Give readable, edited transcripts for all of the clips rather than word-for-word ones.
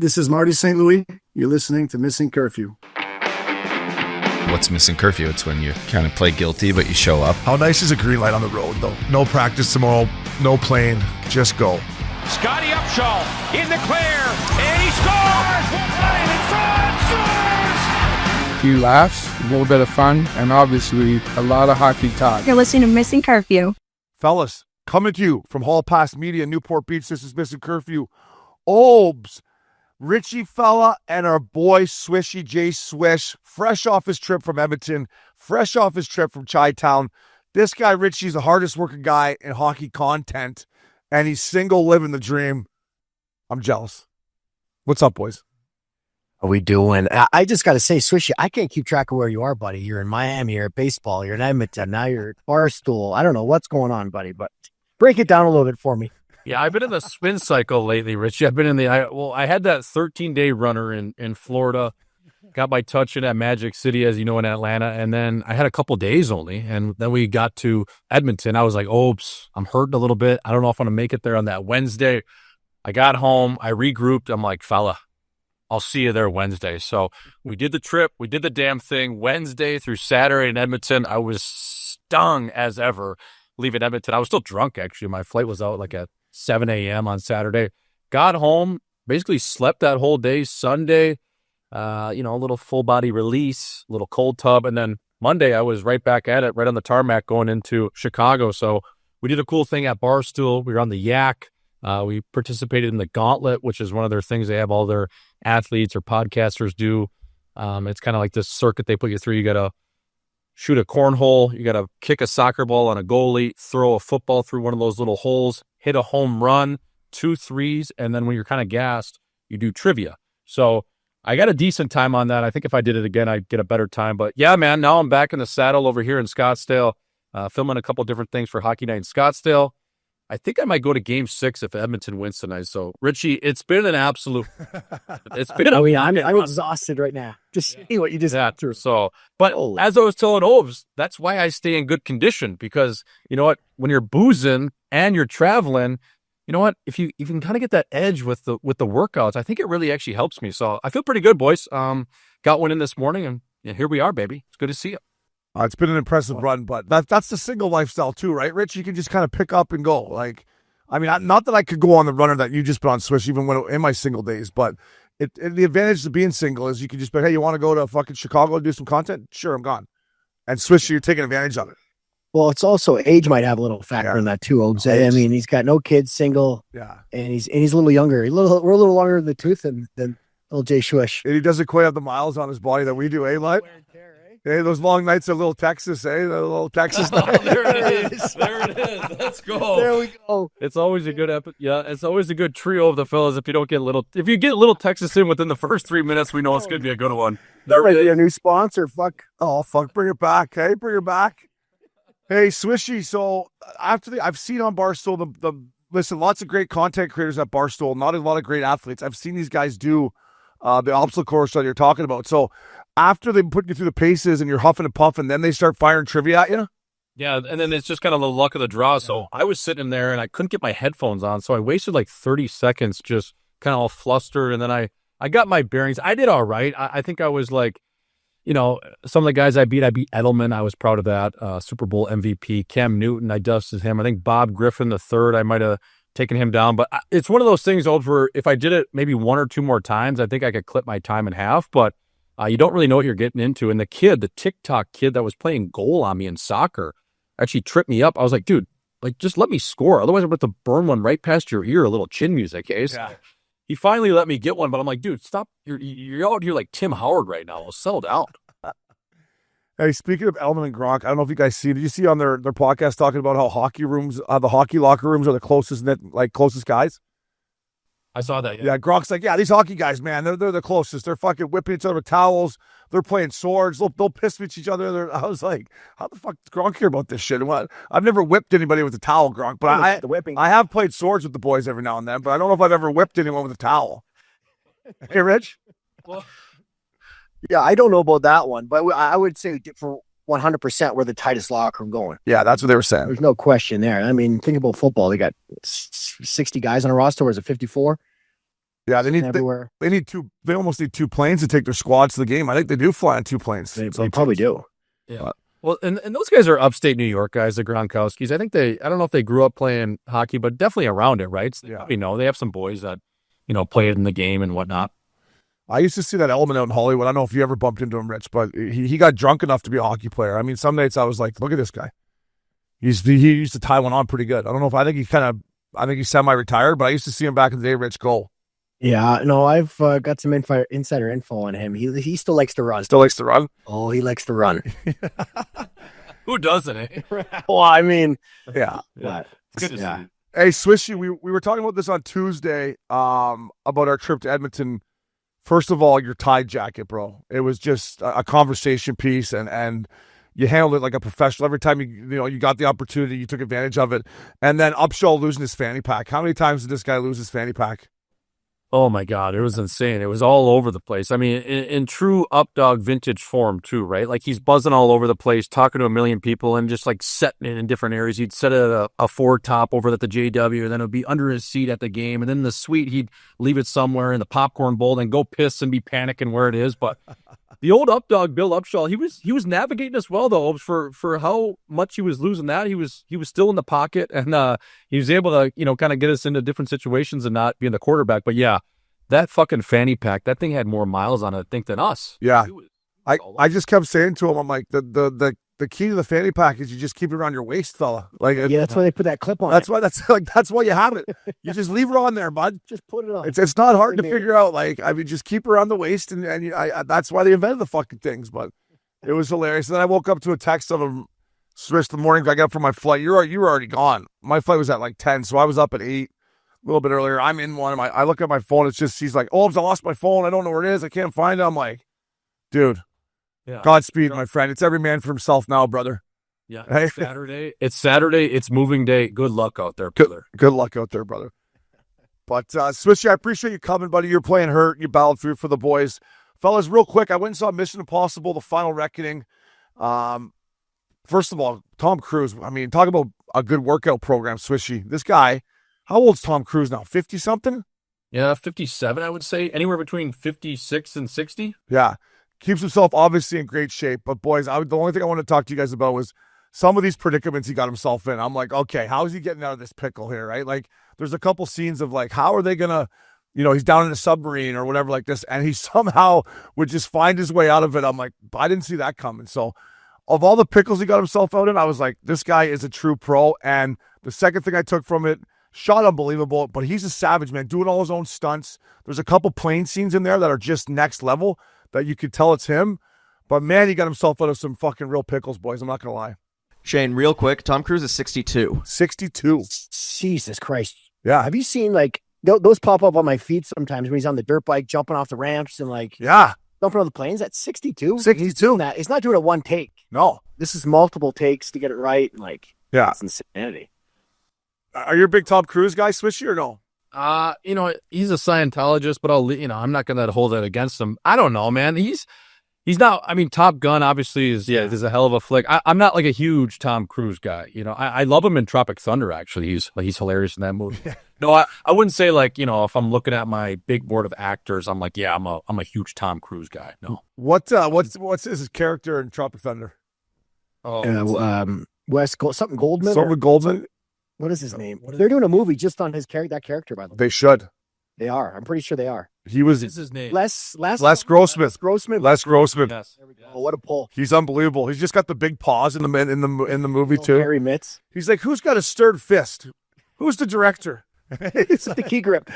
This is Marty St. Louis. You're listening to Missin Curfew. What's Missin Curfew? It's when you kind of play guilty, but you show up. How nice is a green light on the road, though? No practice tomorrow, no plane, just go. Scotty Upshaw in the clear, and he scores! Right in front, scores! A few laughs, a little bit of fun, and obviously a lot of hockey talk. You're listening to Missin Curfew. Fellas, coming to you from Hall Pass Media, Newport Beach, this is Missin Curfew. Obes, Richie fella, and our boy Swishy J Swish, fresh off his trip from Edmonton, fresh off his trip from Chi-Town. This guy, Richie's the hardest working guy in hockey content, and he's single, living the dream. I'm jealous. What's up, boys? How we doing? I just got to say, Swishy, I can't keep track of where you are, buddy. You're in Miami, you're at baseball, you're in Edmonton, now you're at Barstool. I don't know what's going on, buddy, but break it down a little bit for me. Yeah, I've been in the spin cycle lately, Richie. I've been in I had that 13-day runner in Florida, got my touch in at Magic City, as you know, in Atlanta, and then I had a couple days only, and then we got to Edmonton. I was like, oops, I'm hurting a little bit. I don't know if I'm going to make it there on that Wednesday. I got home, I regrouped. I'm like, fella, I'll see you there Wednesday. So we did the trip. We did the damn thing Wednesday through Saturday in Edmonton. I was stung as ever leaving Edmonton. I was still drunk, actually. My flight was out like at 7 a.m. on Saturday. Got home, basically slept that whole day. Sunday, a little full body release, little cold tub. And then Monday, I was right back at it, right on the tarmac going into Chicago. So we did a cool thing at Barstool. We were on the Yak. We participated in the Gauntlet, which is one of their things they have all their athletes or podcasters do. It's kind of like this circuit they put you through. You got to shoot a cornhole. You got to kick a soccer ball on a goalie, throw a football through one of those little holes, hit a home run, 2 threes, and then when you're kind of gassed, you do trivia. So I got a decent time on that. I think if I did it again, I'd get a better time. But yeah, man, now I'm back in the saddle over here in Scottsdale, filming a couple different things for Hockey Night in Scottsdale. I think I might go to Game 6 if Edmonton wins tonight. So, Richie, it's been an absolute... I'm exhausted right now. Just see what you just went through. So, but as I was telling Oves, that's why I stay in good condition, because, you know what, when you're boozing and you're traveling, you know what, if you can kind of get that edge with the workouts, I think it really actually helps me. So I feel pretty good, boys. Got one in this morning, and here we are, baby. It's good to see you. It's been an impressive run, but that's the single lifestyle too, right, Rich? You can just kind of pick up and go. Like, I mean, not that I could go on the runner that you just put on Swish, even when in my single days, but the advantage of being single is you can just be, hey, you want to go to fucking Chicago and do some content? Sure, I'm gone. And Swish, you're taking advantage of it. Well, it's also age might have a little factor in that too, Obes. I mean, he's got no kids, single, and he's a little younger. We're a little longer in the tooth than little Jay Swish. And he doesn't quite have the miles on his body that we do, eh, Light? Hey, those long nights at Little Texas, eh? The Little Texas night. There it is. There it is. Let's go. There we go. It's always a good it's always a good trio of the fellas. If you get Little Texas in within the first 3 minutes, we know it's going to be a good one. That might be a new sponsor. Fuck. Oh, fuck. Bring it back. Hey, bring it back. Hey, Swishy. So I've seen on Barstool listen, lots of great content creators at Barstool, not a lot of great athletes. I've seen these guys do the obstacle course that you're talking about. So after they put you through the paces and you're huffing and puffing, then they start firing trivia at you? Yeah, and then it's just kind of the luck of the draw. So I was sitting there and I couldn't get my headphones on, so I wasted like 30 seconds just kind of all flustered, and then I got my bearings. I did all right. I think I was like, some of the guys I beat Edelman. I was proud of that. Super Bowl MVP. Cam Newton, I dusted him. I think Bob Griffin III, I might have taken him down. But it's one of those things, where if I did it maybe 1 or 2 more times, I think I could clip my time in half. But you don't really know what you're getting into. And the TikTok kid that was playing goal on me in soccer actually tripped me up. I was like, dude, just let me score. Otherwise, I'm about to burn one right past your ear, a little chin music, eh? So he finally let me get one, but I'm like, dude, stop. You're out here like Tim Howard right now. Settle down. Hey, speaking of Edelman and Gronk, I don't know if you guys did you see on their podcast talking about how the hockey locker rooms are the closest guys? I saw that. Yeah, Gronk's like, these hockey guys, man, they're the closest. They're fucking whipping each other with towels. They're playing swords. They'll piss with each other. I was like, how the fuck does Gronk hear about this shit? And what? I've never whipped anybody with a towel, Gronk, but I have played swords with the boys every now and then, but I don't know if I've ever whipped anyone with a towel. Hey, Rich? Well, yeah, I don't know about that one, but I would say for 100% we're the tightest locker room going. Yeah, that's what they were saying. There's no question there. I mean, think about football. They got 60 guys on a roster. Or is it 54? Yeah, they everywhere. They almost need 2 planes to take their squads to the game. I think they do fly on 2 planes. They probably do. Yeah. Well, and those guys are upstate New York guys, the Gronkowskis. I don't know if they grew up playing hockey, but definitely around it, right? So they have some boys that, played in the game and whatnot. I used to see that element out in Hollywood. I don't know if you ever bumped into him, Rich, but he got drunk enough to be a hockey player. I mean, some nights I was like, look at this guy. He used to tie one on pretty good. I don't know if I think he's semi-retired, but I used to see him back in the day, Rich, go. Yeah, no, I've got some insider info on him. He still likes to run. Still likes to run? Oh, he likes to run. Who doesn't, eh? Well, I mean, yeah. It's good to see. Hey, Swishy, we were talking about this on Tuesday about our trip to Edmonton. First of all, your tie jacket, bro. It was just a conversation piece, and you handled it like a professional. Every time you got the opportunity, you took advantage of it. And then Upshaw losing his fanny pack. How many times did this guy lose his fanny pack? Oh my God, it was insane. It was all over the place. I mean, in true Updog vintage form too, right? Like he's buzzing all over the place, talking to a million people and just like setting it in different areas. He'd set a Ford top over at the JW, and then it would be under his seat at the game. And then in the suite, he'd leave it somewhere in the popcorn bowl and go piss and be panicking where it is. But the old Updog, Bill Upshaw, he was navigating us well though. For how much he was losing that, he was still in the pocket, and he was able to kind of get us into different situations and not being the quarterback. But yeah, that fucking fanny pack, that thing had more miles on it, I think, than us. Yeah, I just kept saying to him, I'm like, the key to the fanny pack is you just keep it around your waist, fella. Like, that's why they put that clip on. That's why you have it. You just leave it on there, bud. Just put it on. It's not hard to figure out. Like, I mean, just keep it around the waist, and that's why they invented the fucking things. But it was hilarious. And then I woke up to a text of him. Swish the morning I got up for my flight. You were already gone. My flight was at like 10, so I was up at 8. A little bit earlier. I'm in one. I look at my phone. It's just, he's like, I lost my phone. I don't know where it is. I can't find it. I'm like, dude, Godspeed, my friend. It's every man for himself now, brother. Yeah. Hey. It's Saturday. It's moving day. Good luck out there, brother. Good luck out there, brother. But, Swishy, I appreciate you coming, buddy. You're playing hurt. You battled through for the boys. Fellas, real quick, I went and saw Mission Impossible, The Final Reckoning. First of all, Tom Cruise. I mean, talk about a good workout program, Swishy. This guy, how old's Tom Cruise now? 50-something? Yeah, 57, I would say. Anywhere between 56 and 60. Yeah. Keeps himself obviously in great shape. But, boys, the only thing I wanted to talk to you guys about was some of these predicaments he got himself in. I'm like, okay, how is he getting out of this pickle here, right? Like, there's a couple scenes of, like, how are they going to, he's down in a submarine or whatever like this, and he somehow would just find his way out of it. I'm like, I didn't see that coming. So, of all the pickles he got himself out in, I was like, this guy is a true pro. And the second thing I took from it, shot unbelievable, but he's a savage, man, doing all his own stunts. There's a couple plane scenes in there that are just next level that you could tell it's him. But, man, he got himself out of some fucking real pickles, boys. I'm not going to lie. Shane, real quick, Tom Cruise is 62. 62. Jesus Christ. Yeah. Have you seen, like, those pop up on my feed sometimes when he's on the dirt bike, jumping off the ramps and, like, jumping on the planes? That's 62. 62. He's doing that. He's not doing it one take. No. This is multiple takes to get it right. Like, it's insanity. Are you a big Tom Cruise guy, Swishy, or no? He's a Scientologist, but I'm not going to hold that against him. I don't know, man. He's not, I mean, Top Gun obviously is a hell of a flick. I'm not like a huge Tom Cruise guy. I love him in Tropic Thunder, actually. He's hilarious in that movie. No, I wouldn't say like, if I'm looking at my big board of actors, I'm like, yeah, I'm a huge Tom Cruise guy. No. What's his character in Tropic Thunder? West something Goldman. Something Goldman. What is his name? They're doing a movie just on that character, by the way. They should. They are. I'm pretty sure they are. What's his name? Les Grossman. Les Grossman. Yes. There we go. Oh, what a pull. He's unbelievable. He's just got the big paws in the movie too. Hairy mitts. He's like, who's got a stirred fist? Who's the director? It's the key grip.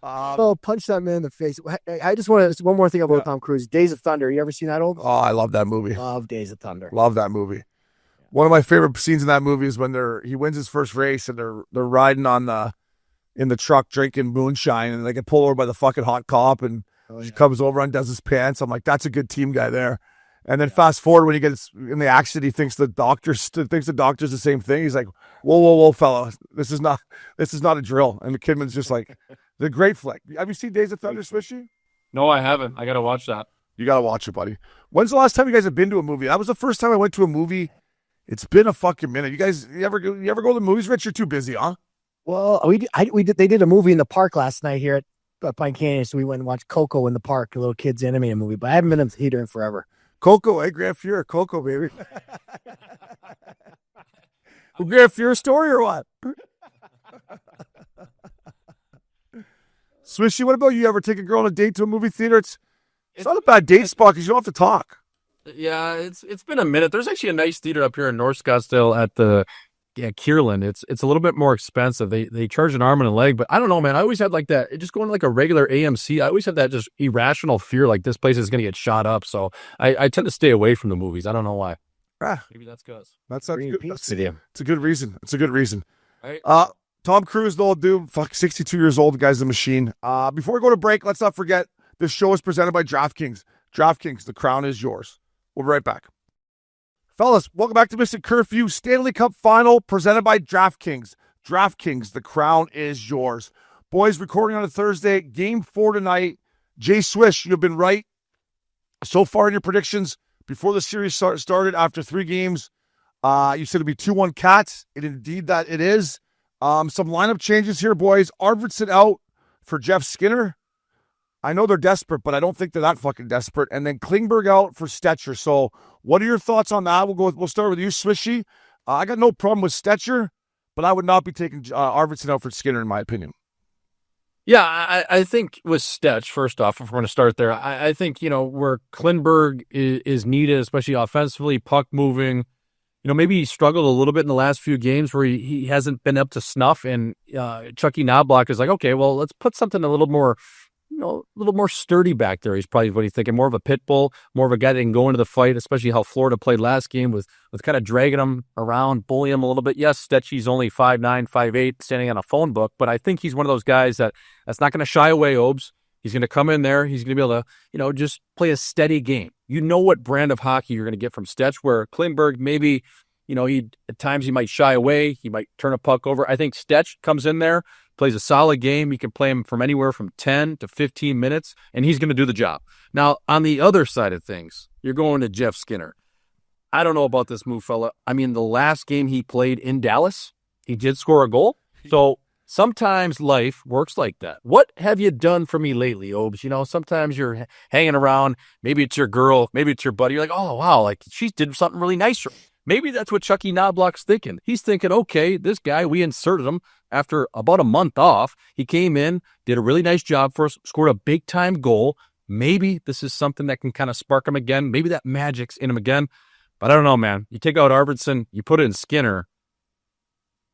Punch that man in the face. I just want to, one more thing about Tom Cruise. Days of Thunder. You ever seen that old? Oh, I love that movie. Love Days of Thunder. Love that movie. One of my favorite scenes in that movie is when he wins his first race and they're riding in the truck drinking moonshine and they get pulled over by the fucking hot cop and he comes over and does his pants. I'm like, that's a good team guy there. And then fast forward when he gets in the accident, he thinks the doctor's the same thing. He's like, whoa, fella, this is not a drill. And the Kidman's just like, the great flick. Have you seen Days of Thunder, Swishy? No, I haven't. I got to watch that. You got to watch it, buddy. When's the last time you guys have been to a movie? That was the first time I went to a movie. It's been a fucking minute. You ever go to the movies, Rich? You're too busy, huh? Well, they did a movie in the park last night here at Pine Canyon, so we went and watched Coco in the park, a little kids animated movie. But I haven't been in the theater in forever. Coco, hey, Grant Fuhrer, Coco, baby. Grant Fuhrer story or what? Swishy, what about you? Ever take a girl on a date to a movie theater? It's not a bad date spot because you don't have to talk. Yeah, it's been a minute. There's actually a nice theater up here in North Scottsdale at the Kierland. It's a little bit more expensive. They charge an arm and a leg, but I don't know, man. I always had like that. Just going to like a regular AMC, I always have that just irrational fear like this place is going to get shot up. So I tend to stay away from the movies. I don't know why. Maybe that's because That's not good. It's a good reason. It's a good reason. Right. Tom Cruise, the old dude, 62 years old. The guy's a machine. Before we go to break, let's not forget this show is presented by DraftKings. DraftKings, the crown is yours. We'll be right back. Fellas, welcome back to Missin Curfew. Stanley Cup Final presented by DraftKings. DraftKings, the crown is yours. Boys, recording on a Thursday. Game 4 tonight. Jay Swish, you've been right so far in your predictions before the series started after 3 games. You said it'd be 2-1 Cats. Indeed that it is. Some lineup changes here, boys. Arvidsson out for Jeff Skinner. I know they're desperate, but I don't think they're that fucking desperate. And then Klingberg out for Stetcher. So what are your thoughts on that? We'll start with you, Swishy. I got no problem with Stetcher, but I would not be taking Arvidsson out for Skinner, in my opinion. Yeah, I think with Stetch, first off, if we're going to start there, I think, where Klingberg is needed, especially offensively, puck moving, maybe he struggled a little bit in the last few games where he hasn't been up to snuff, and Chucky Knobloch is like, okay, well, let's put something a little more sturdy back there. He's probably what he's thinking, more of a pit bull, more of a guy that can go into the fight, especially how Florida played last game with kind of dragging him around, bullying him a little bit. Yes, Stetchy's only 5'9", 5'8", standing on a phone book, but I think he's one of those guys that's not going to shy away, Obes. He's going to come in there. He's going to be able to, just play a steady game. You know what brand of hockey you're going to get from Stetch, where Klingberg maybe, at times he might shy away. He might turn a puck over. I think Stetch comes in there, plays a solid game. You can play him from anywhere from 10 to 15 minutes, and he's going to do the job. Now, on the other side of things, you're going to Jeff Skinner. I don't know about this move, fella. I mean, the last game he played in Dallas, he did score a goal. So sometimes life works like that. What have you done for me lately, Obes? Sometimes you're hanging around. Maybe it's your girl. Maybe it's your buddy. You're like, oh, wow, like she did something really nice for me. Maybe that's what Chucky Knobloch's thinking. He's thinking, okay, this guy, we inserted him after about a month off. He came in, did a really nice job for us, scored a big-time goal. Maybe this is something that can kind of spark him again. Maybe that magic's in him again. But I don't know, man. You take out Arvidsson, you put it in Skinner.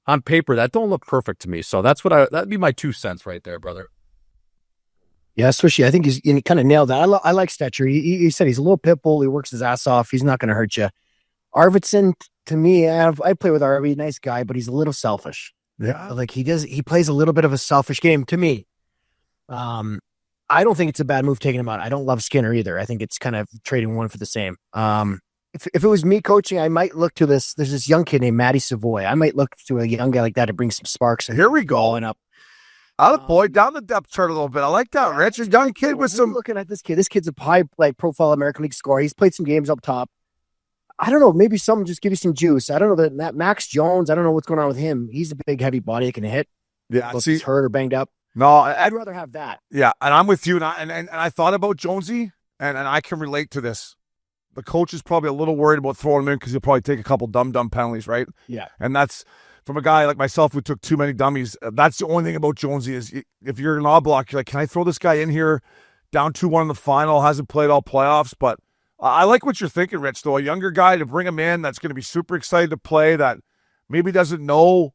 On paper, that don't look perfect to me. So that'd be my 2 cents right there, brother. Yeah, Swishy, I think he kind of nailed that. I like Stetcher. He said he's a little pit bull. He works his ass off. He's not going to hurt you. Arvidsson, to me, I play with Arby, nice guy, but he's a little selfish. Yeah. Like he plays a little bit of a selfish game to me. I don't think it's a bad move taking him out. I don't love Skinner either. I think it's kind of trading one for the same. If it was me coaching, I might look to this. There's this young kid named Matty Savoy. I might look to a young guy like that to bring some sparks. Here we go. Going up. Boy, down the depth chart a little bit. I like that, Rich. A young kid with some. Looking at this kid. This kid's a high profile American League scorer. He's played some games up top. I don't know. Maybe some just give you some juice. I don't know that Max Jones. I don't know what's going on with him. He's a big, heavy body that can hit. Yeah, he's hurt or banged up. No, I'd rather have that. Yeah, and I'm with you. And I thought about Jonesy, and I can relate to this. The coach is probably a little worried about throwing him in because he'll probably take a couple dumb penalties, right? Yeah. And that's from a guy like myself who took too many dummies. That's the only thing about Jonesy is if you're an odd block, you're like, can I throw this guy in here down 2-1 in the final? Hasn't played all playoffs, but I like what you're thinking, Rich, though. A younger guy to bring him in that's going to be super excited to play, that maybe doesn't know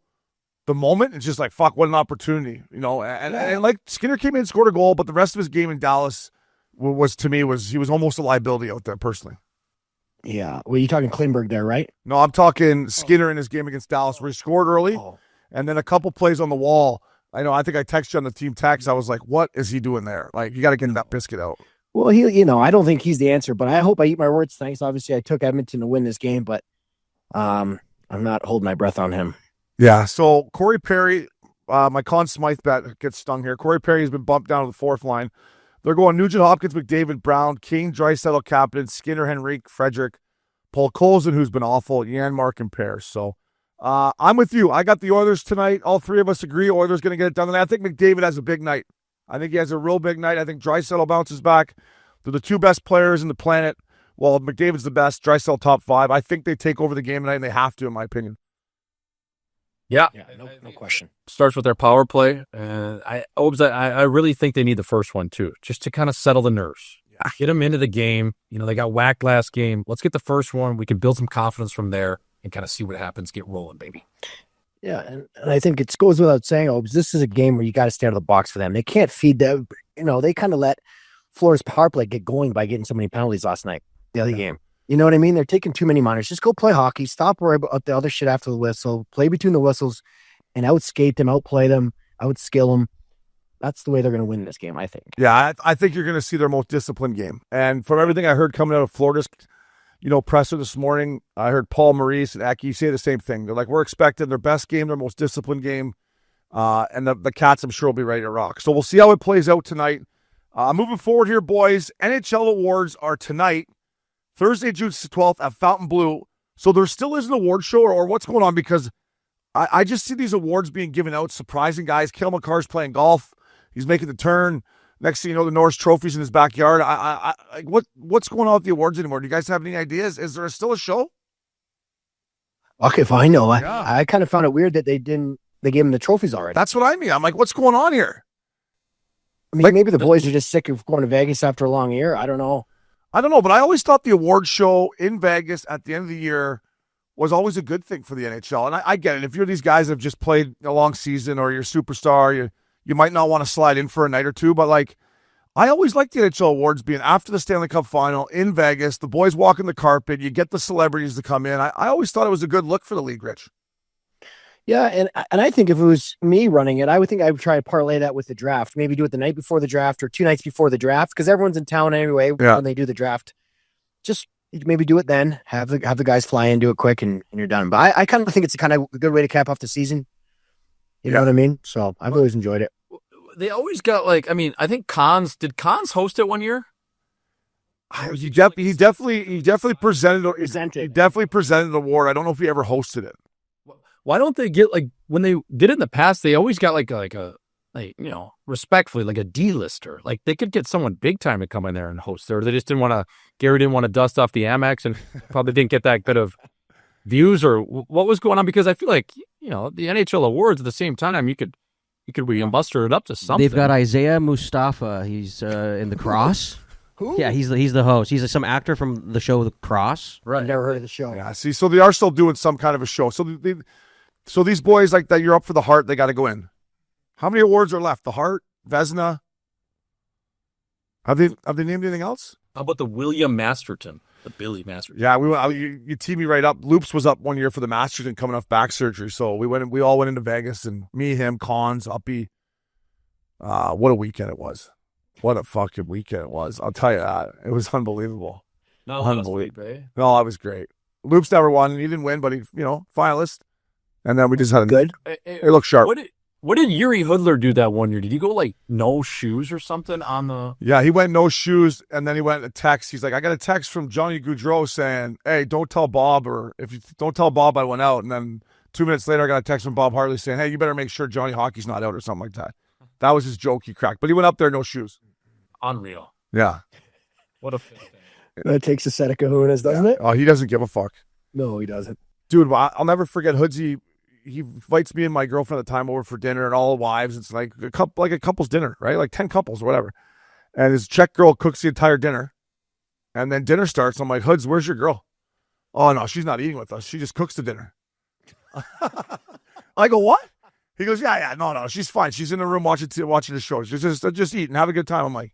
the moment. It's just like, fuck, what an opportunity, And like Skinner came in and scored a goal, but the rest of his game in Dallas was he was almost a liability out there personally. Yeah. Well, you're talking Klingberg there, right? No, I'm talking Skinner in his game against Dallas where he scored early and then a couple plays on the wall. I think I texted you on the team text. I was like, what is he doing there? Like, you got to get that biscuit out. Well, I don't think he's the answer, but I hope I eat my words. Thanks. Obviously, I took Edmonton to win this game, but I'm not holding my breath on him. Yeah. So Corey Perry, my Conn Smythe bet gets stung here. Corey Perry has been bumped down to the 4th line. They're going Nugent Hopkins, McDavid, Brown, Kane, Draisaitl, captain, Skinner, Henrique, Frederick, Paul Colson, who's been awful, Janmark, and Pears. So I'm with you. I got the Oilers tonight. All three of us agree Oilers going to get it done tonight. I think McDavid has a big night. I think he has a real big night. I think Draisaitl bounces back. They're the two best players in the planet. Well, McDavid's the best. Draisaitl top 5. I think they take over the game tonight, and they have to, in my opinion. Yeah, No question. starts with their power play. I really think they need the first one too, just to kind of settle the nerves. Yeah. Get them into the game. They got whacked last game. Let's get the first one. We can build some confidence from there and kind of see what happens. Get rolling, baby. Yeah, and I think it goes without saying, this is a game where you got to stay out of the box for them. They can't feed them. They kind of let Florida's power play get going by getting so many penalties last night, the other game. You know what I mean? They're taking too many minors. Just go play hockey. Stop worrying about the other shit after the whistle. Play between the whistles and outskate them, outplay them, outskill them. That's the way they're going to win this game, I think. Yeah, I think you're going to see their most disciplined game. And from everything I heard coming out of Florida's, presser this morning, I heard Paul Maurice and Aki say the same thing. They're like, we're expecting their best game, their most disciplined game. And the Cats, I'm sure, will be ready to rock. So we'll see how it plays out tonight. Moving forward here, boys, NHL Awards are tonight, Thursday, June 12th at Fontainebleau. So there still is an award show, or what's going on? Because I just see these awards being given out, surprising guys. Cale Makar's playing golf. He's making the turn. Next thing you know, the Norris Trophy's in his backyard. What's going on with the awards anymore? Do you guys have any ideas? Is there still a show? Okay, fine. No, I kind of found it weird that they gave him the trophies already. That's what I mean. I'm like, what's going on here? I mean, maybe the boys are just sick of going to Vegas after a long year. I don't know, but I always thought the award show in Vegas at the end of the year was always a good thing for the NHL. And I get it. If you're these guys that have just played a long season or you're a superstar, you might not want to slide in for a night or two. But, I always liked the NHL Awards being after the Stanley Cup Final in Vegas. The boys walking the carpet. You get the celebrities to come in. I always thought it was a good look for the league, Rich. Yeah, and I think if it was me running it, I would try to parlay that with the draft. Maybe do it the night before the draft or 2 nights before the draft, because everyone's in town anyway when they do the draft. Just maybe do it then. Have the guys fly in, do it quick, and you're done. But I kind of think it's a kind of a good way to cap off the season. You know what I mean? So I've always enjoyed it. They always got I think did Cons host it one year? He definitely presented. He definitely presented an award. I don't know if he ever hosted it. Why don't they get when they did it in the past? They always got respectfully a D-lister. They could get someone big time to come in there and host it. Or they just Gary didn't want to dust off the Amex and probably didn't get that bit of views, or what was going on? Because I feel like the NHL Awards at the same time you could muster it up to something. They've got Isaiah Mustafa. He's in The Cross. Who? Yeah, he's the host. He's some actor from the show The Cross. Right. I've never heard of the show. Yeah, see, so they are still doing some kind of a show. So these boys like that, you're up for the Hart, they got to go in. How many awards are left? The Hart, Vezina. Have they named anything else? How about the William Masterton, the Billy Masterton? Yeah, you teed me right up. Loops was up one year for the Masterton coming off back surgery, so we all went into Vegas, and me, him, Cons, Uppy. What a weekend it was! What a fucking weekend it was! I'll tell you that, it was unbelievable. No, unbelievable. No, that was great. Loops never won, and he didn't win, but he, finalist. And then we just had good. It looked sharp. What did Yuri Hoodler do that one year? Did he go no shoes or something on the? Yeah, he went no shoes, and then he went a text. He's like, I got a text from Johnny Gaudreau saying, "Hey, don't tell Bob, or if you don't tell Bob, I went out." And then 2 minutes later, I got a text from Bob Hartley saying, "Hey, you better make sure Johnny Hockey's not out," or something like that. That was his joke he cracked, but he went up there no shoes. Unreal. Yeah. What a fit thing. That takes a set of kahunas, doesn't it? Oh, he doesn't give a fuck. No, he doesn't. Dude, I'll never forget Hoodsy. He invites me and my girlfriend at the time over for dinner, and all the wives. It's like a couple's dinner, right? 10 couples or whatever. And his Czech girl cooks the entire dinner. And then dinner starts. I'm like, Hoods, where's your girl? Oh, no, she's not eating with us. She just cooks the dinner. I go, what? He goes, yeah, no, she's fine. She's in the room watching the show. She's just eat and have a good time. I'm like,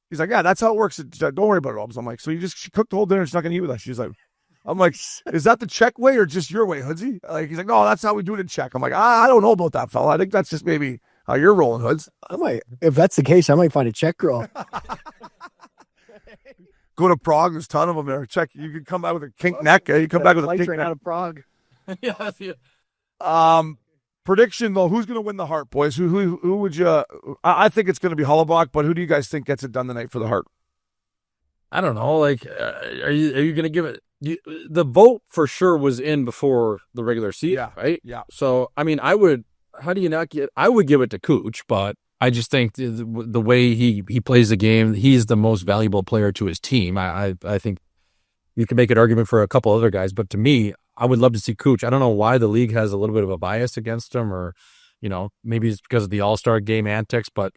he's like, yeah, that's how it works. Don't worry about it, Robs. I'm like, so she cooked the whole dinner. She's not going to eat with us. She's like, I'm like, is that the Czech way or just your way, Hoodsy? He's like, no, that's how we do it in Czech. I'm like, I don't know about that, fella. I think that's just maybe how you're rolling, Hoods. If that's the case, I might find a Czech girl. Go to Prague. There's a ton of them there. Czech. You can come back with a kink neck. You come back with a kink neck. Out of Prague. Yeah. Prediction though, who's going to win the Hart, boys? Who would you? I think it's going to be Hollaback, but who do you guys think gets it done tonight for the Hart? I don't know. Are you going to give it? the vote for sure was in before the regular season, right? Yeah. So, I mean, I would give it to Cooch, but I just think the way he plays the game, he's the most valuable player to his team. I think you can make an argument for a couple other guys, but to me, I would love to see Cooch. I don't know why the league has a little bit of a bias against him, or, maybe it's because of the All-Star game antics, but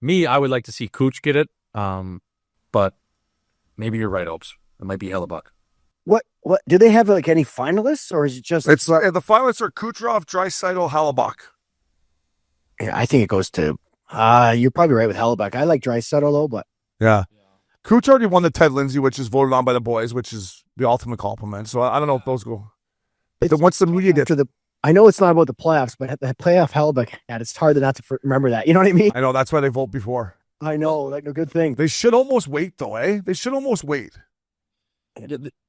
me, I would like to see Cooch get it. But maybe you're right, Opes. It might be Hellebuck. What do they have any finalists, or is it just? It's the finalists are Kucherov, Draisaitl, Hellebuck. Yeah, I think it goes to. You're probably right with Hellebuck. I like Draisaitl though, but yeah. Cooch already won the Ted Lindsay, which is voted on by the boys, which is the ultimate compliment. So I don't know if those go. But then what's the media get? I know it's not about the playoffs, but the playoff Hellebuck, it's hard not to remember that. You know what I mean? I know, that's why they vote before. I know, like a good thing. They should almost wait, though, eh? They should almost wait.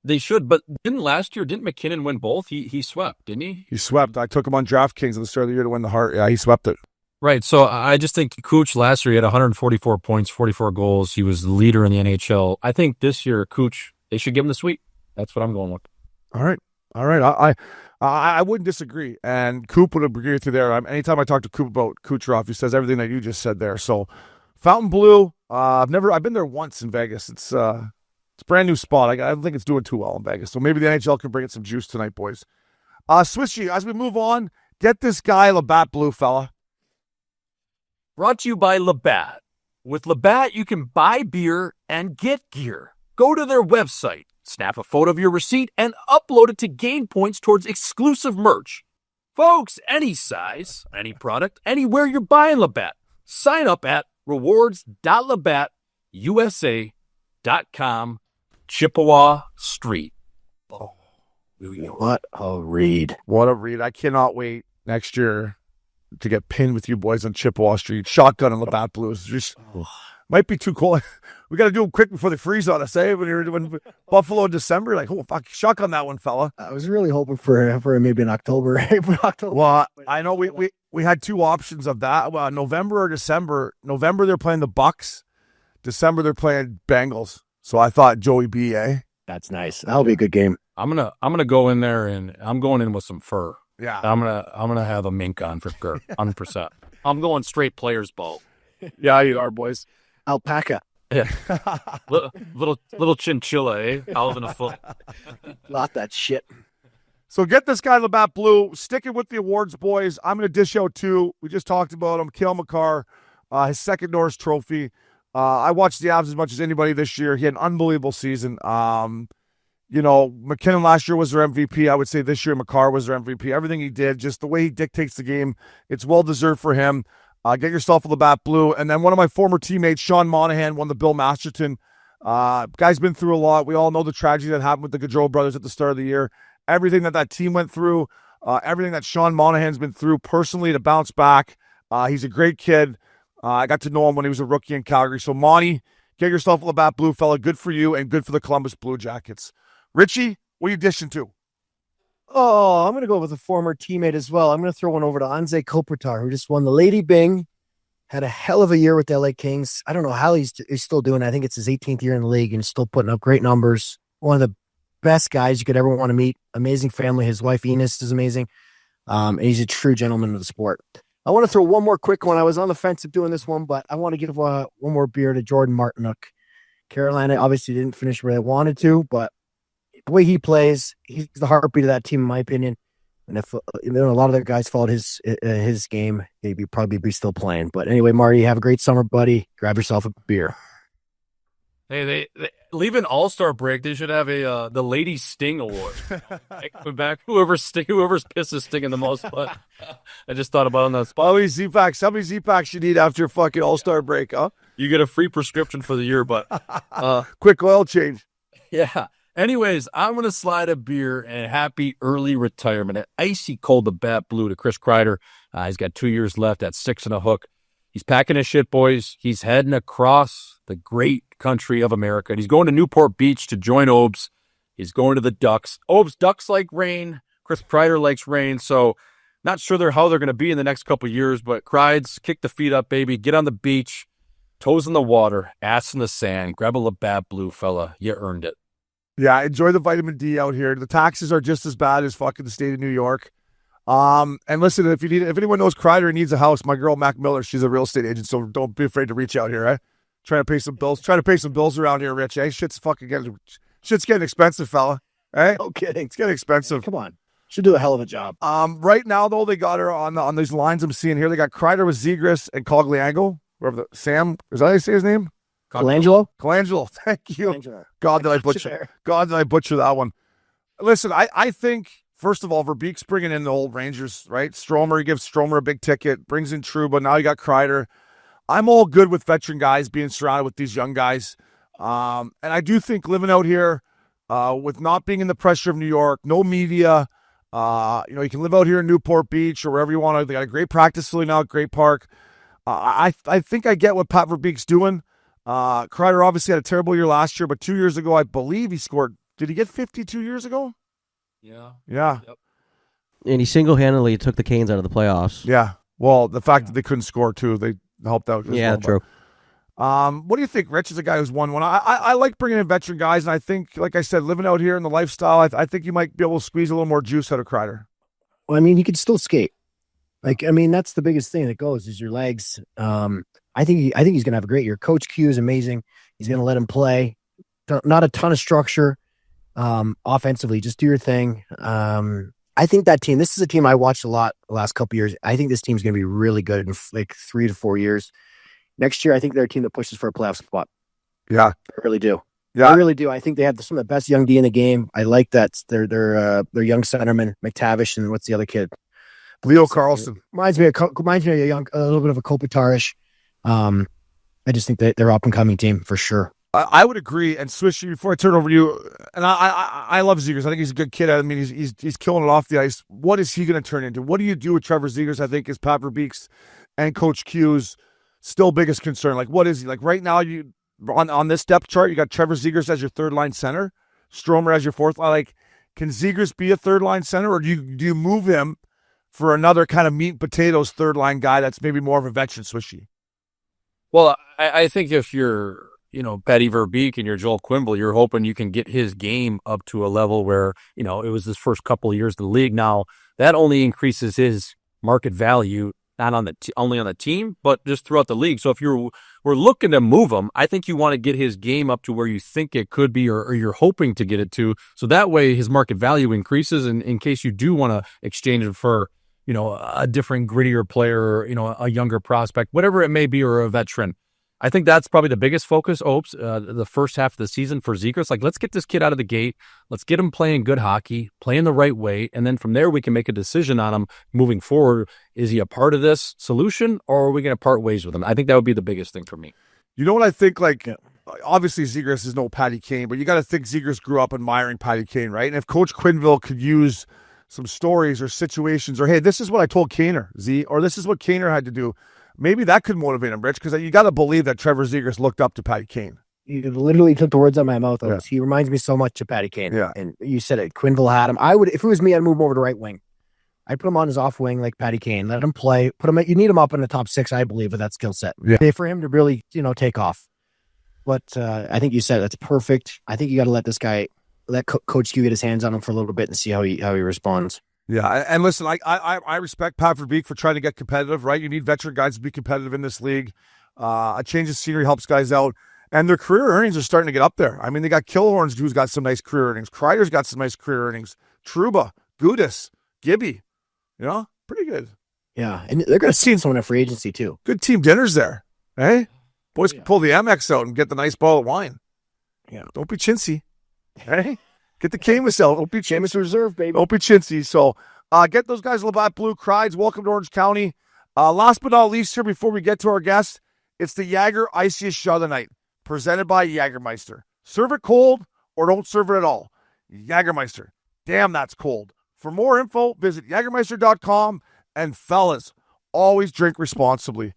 They should, but didn't McKinnon win both? He swept, didn't he? He swept. I took him on DraftKings at the start of the year to win the Hart. Yeah, he swept it. Right, so I just think Cooch last year, he had 144 points, 44 goals. He was the leader in the NHL. I think this year, Cooch, they should give him the sweep. That's what I'm going with. All right. I wouldn't disagree, and Coop would agree with you there. Anytime I talk to Coop about Kucherov, he says everything that you just said there. So, Fontainebleau, I've been there once in Vegas. It's a brand new spot. I don't think it's doing too well in Vegas. So maybe the NHL can bring it some juice tonight, boys. Swishy, as we move on, get this guy Labatt Blue, fella. Brought to you by Labatt. With Labatt, you can buy beer and get gear. Go to their website, snap a photo of your receipt, and upload it to gain points towards exclusive merch. Folks, any size, any product, anywhere you're buying Labatt. Sign up at rewards.labattusa.com, Chippewa Street. Oh, what a read. What a read. I cannot wait next year to get pinned with you boys on Chippewa Street. Shotgun and Labatt Blues. Just might be too cold. We got to do them quick before they freeze on us, eh? When Buffalo in December, like, oh, fuck, shotgun that one, fella. I was really hoping for maybe in October. Well, I know we had two options of that. Well, November or December. November, they're playing the Bucks. December, they're playing Bengals. So I thought Joey B, eh? That's nice. That'll be a good game. I'm gonna go in there, and I'm going in with some fur. Yeah. I'm gonna have a mink on for sure, 100%. I'm going straight players ball. Yeah, you are, boys. Alpaca. Yeah. little chinchilla, eh? Out in a foot. Lot that shit. So get this guy Labatt Blue. Sticking with the awards, boys. I'm going to dish out two. We just talked about him. Cale Makar, his second Norris Trophy. I watched the Avs as much as anybody this year. He had an unbelievable season. McKinnon last year was their MVP. I would say this year Makar was their MVP. Everything he did, just the way he dictates the game, it's well-deserved for him. Get yourself a Labatt Blue. And then one of my former teammates, Sean Monahan, won the Bill Masterton. Guy's been through a lot. We all know the tragedy that happened with the Gaudreau brothers at the start of the year. Everything that team went through, everything that Sean Monahan's been through personally to bounce back. He's a great kid. I got to know him when he was a rookie in Calgary. So, Monty, get yourself a Labatt Blue, fella. Good for you and good for the Columbus Blue Jackets. Richie, what are you dishing to? Oh, I'm going to go with a former teammate as well. I'm going to throw one over to Anze Kopitar, who just won the Lady Byng. Had a hell of a year with the LA Kings. I don't know how he's still doing it. I think it's his 18th year in the league and still putting up great numbers. One of the best guys you could ever want to meet. Amazing family. His wife, Enos, is amazing. And he's a true gentleman of the sport. I want to throw one more quick one. I was on the fence of doing this one, but I want to give one more beer to Jordan Martinook. Carolina obviously didn't finish where they wanted to, but the way he plays, he's the heartbeat of that team, in my opinion. And if a lot of the guys followed his game, they'd probably be still playing. But anyway, Marty, have a great summer, buddy. Grab yourself a beer. Hey, they leave an all-star break. They should have the Lady Sting Award. Back, whoever's piss is stinging the most. But I just thought about it on that spot. How many Z-Packs you need after your fucking all-star break, huh? You get a free prescription for the year, but quick oil change. Yeah. Anyways, I'm going to slide a beer and happy early retirement. An icy cold Labatt Blue to Chris Kreider. He's got 2 years left at 6 and a hook. He's packing his shit, boys. He's heading across the great country of America. And he's going to Newport Beach to join Obes. He's going to the Ducks. Obes, Ducks like rain. Chris Kreider likes rain. So not sure how they're going to be in the next couple of years, but Kreids, kick the feet up, baby. Get on the beach. Toes in the water. Ass in the sand. Grab a Labatt Blue, fella. You earned it. Yeah, enjoy the vitamin D out here. The taxes are just as bad as fucking the state of New York. And listen, if anyone knows Kreider and needs a house, my girl Mac Miller, she's a real estate agent, so don't be afraid to reach out here, eh? Trying to pay some bills around here, Rich. Eh? Shit's getting expensive, fella. Eh? No kidding. It's getting expensive. Come on. Should do a hell of a job. Right now though, they got her on these lines I'm seeing here. They got Kreider with Zegras and Cogliango. Wherever Sam, is that how you say his name? Colangelo? Thank you. Colangelo. God, did I butcher that one? Listen, I think, first of all, Verbeek's bringing in the old Rangers, right? He gives Stromer a big ticket, brings in Trouba. Now you got Kreider. I'm all good with veteran guys being surrounded with these young guys. And I do think living out here with not being in the pressure of New York, no media, you can live out here in Newport Beach or wherever you want to. They got a great practice facility now, great park. I think I get what Pat Verbeek's doing. Kreider obviously had a terrible year last year, but 2 years ago, I believe he scored. Did he get 50 2 years ago? Yeah. Yeah. Yep. And he single-handedly took the Canes out of the playoffs. Yeah. Well, the fact that they couldn't score, too, they helped out. Yeah, true. What do you think? Rich is a guy who's won one. I like bringing in veteran guys, and I think, like I said, living out here in the lifestyle, I think you might be able to squeeze a little more juice out of Kreider. Well, I mean, he could still skate. That's the biggest thing that goes is your legs. I think he's going to have a great year. Coach Q is amazing. He's going to let him play. Not a ton of structure offensively. Just do your thing. I think that team, this is a team I watched a lot the last couple of years. I think this team's going to be really good in like 3 to 4 years. Next year, I think they're a team that pushes for a playoff spot. Yeah. I really do. Yeah. I really do. I think they have some of the best young D in the game. I like that. They're young centerman, McTavish, and what's the other kid? Leo Carlson. Reminds me of a little bit of a Kopitar-ish. I just think that they're up and coming team for sure. I would agree. And Swishy, before I turn over to you, and I love Zegras. I think he's a good kid. I mean, he's killing it off the ice. What is he going to turn into? What do you do with Trevor Zegras? I think is Pat Verbeek's and Coach Q's still biggest concern. Like, what is he like right now? You on this depth chart, you got Trevor Zegras as your third line center, Stromer as your fourth line. Like, can Zegras be a third line center, or do you move him for another kind of meat and potatoes third line guy that's maybe more of a veteran? Swishy. Well, I think if you're, Patty Verbeek and you're Joel Quenneville, you're hoping you can get his game up to a level where, it was his first couple of years in the league. Now, that only increases his market value, not on only on the team, but just throughout the league. So if we're looking to move him, I think you want to get his game up to where you think it could be or you're hoping to get it to. So that way his market value increases. And in case you do want to exchange it for, a different, grittier player, a younger prospect, whatever it may be, or a veteran. I think that's probably the biggest focus, the first half of the season for Zegras. Like, let's get this kid out of the gate. Let's get him playing good hockey, playing the right way. And then from there, we can make a decision on him moving forward. Is he a part of this solution, or are we going to part ways with him? I think that would be the biggest thing for me. You know what I think? Like, obviously Zegras is no Patty Kane, but you got to think Zegras grew up admiring Patty Kane, right? And if Coach Quenneville could use some stories or situations, or, hey, this is what I told Kaner, Z, or this is what Kaner had to do, maybe that could motivate him, Rich, because you got to believe that Trevor Zegras looked up to Patty Kane. You literally took the words out of my mouth. Yeah. He reminds me so much of Patty Kane. Yeah. And you said it. Quenneville had him. I would, if it was me, I'd move him over to right wing. I'd put him on his off wing like Patty Kane. Let him play. You need him up in the top 6, I believe, with that skill set. Yeah. For him to really, take off. But I think you said that's perfect. I think you got to let this guy, Coach Q get his hands on him for a little bit and see how he responds. Yeah, and listen, I respect Pat Verbeek for trying to get competitive, right? You need veteran guys to be competitive in this league. A change of scenery helps guys out, and their career earnings are starting to get up there. I mean, they got Killhorns, who's got some nice career earnings. Kreider's got some nice career earnings. Trouba, Gudis, Gibby, pretty good. Yeah, and they're going to see someone at free agency too. Good team dinners there, eh? Boys can pull the Amex out and get the nice bottle of wine. Yeah, don't be chintzy, eh? Get the Camus out. Don't be Camus Reserve, baby. Don't be chintzy. So get those guys Labatt Blue. Kreids, welcome to Orange County. Last but not least here, before we get to our guest, it's the Jager Iciest Shot of the Night, presented by Jagermeister. Serve it cold or don't serve it at all. Jagermeister. Damn, that's cold. For more info, visit Jagermeister.com. And fellas, always drink responsibly.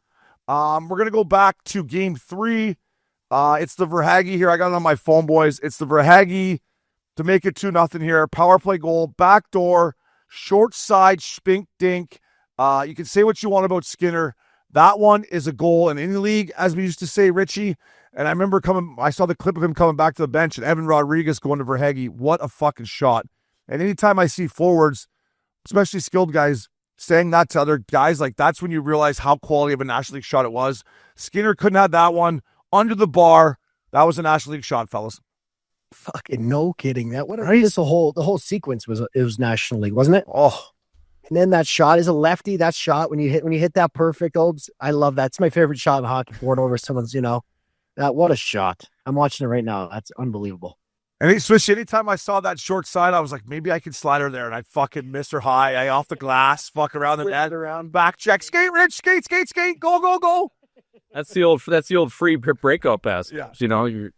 We're going to go back to Game 3. It's the Verhaeghe here. I got it on my phone, boys. It's the Verhaeghe to make it 2-0 here. Power play goal, backdoor, short side, spink dink. You can say what you want about Skinner. That one is a goal in any league, as we used to say, Richie. And I remember I saw the clip of him coming back to the bench and Evan Rodriguez going to Verhaeghe. What a fucking shot. And anytime I see forwards, especially skilled guys, saying that to other guys, like that's when you realize how quality of a National League shot it was. Skinner couldn't have that one. Under the bar. That was a National League shot, fellas. Fucking no kidding. The whole sequence was National League, wasn't it? Oh. And then that shot is a lefty. That shot when you hit that perfect, Obes, I love that. It's my favorite shot in hockey. Board over someone's, what a shot. I'm watching it right now. That's unbelievable. And anytime I saw that short side, I was like, maybe I can slide her there. And I fucking missed her high. I off the glass, fuck around the net, around, back check, skate, Rich, skate, go, go, go. That's the old free breakout pass. Yeah. You're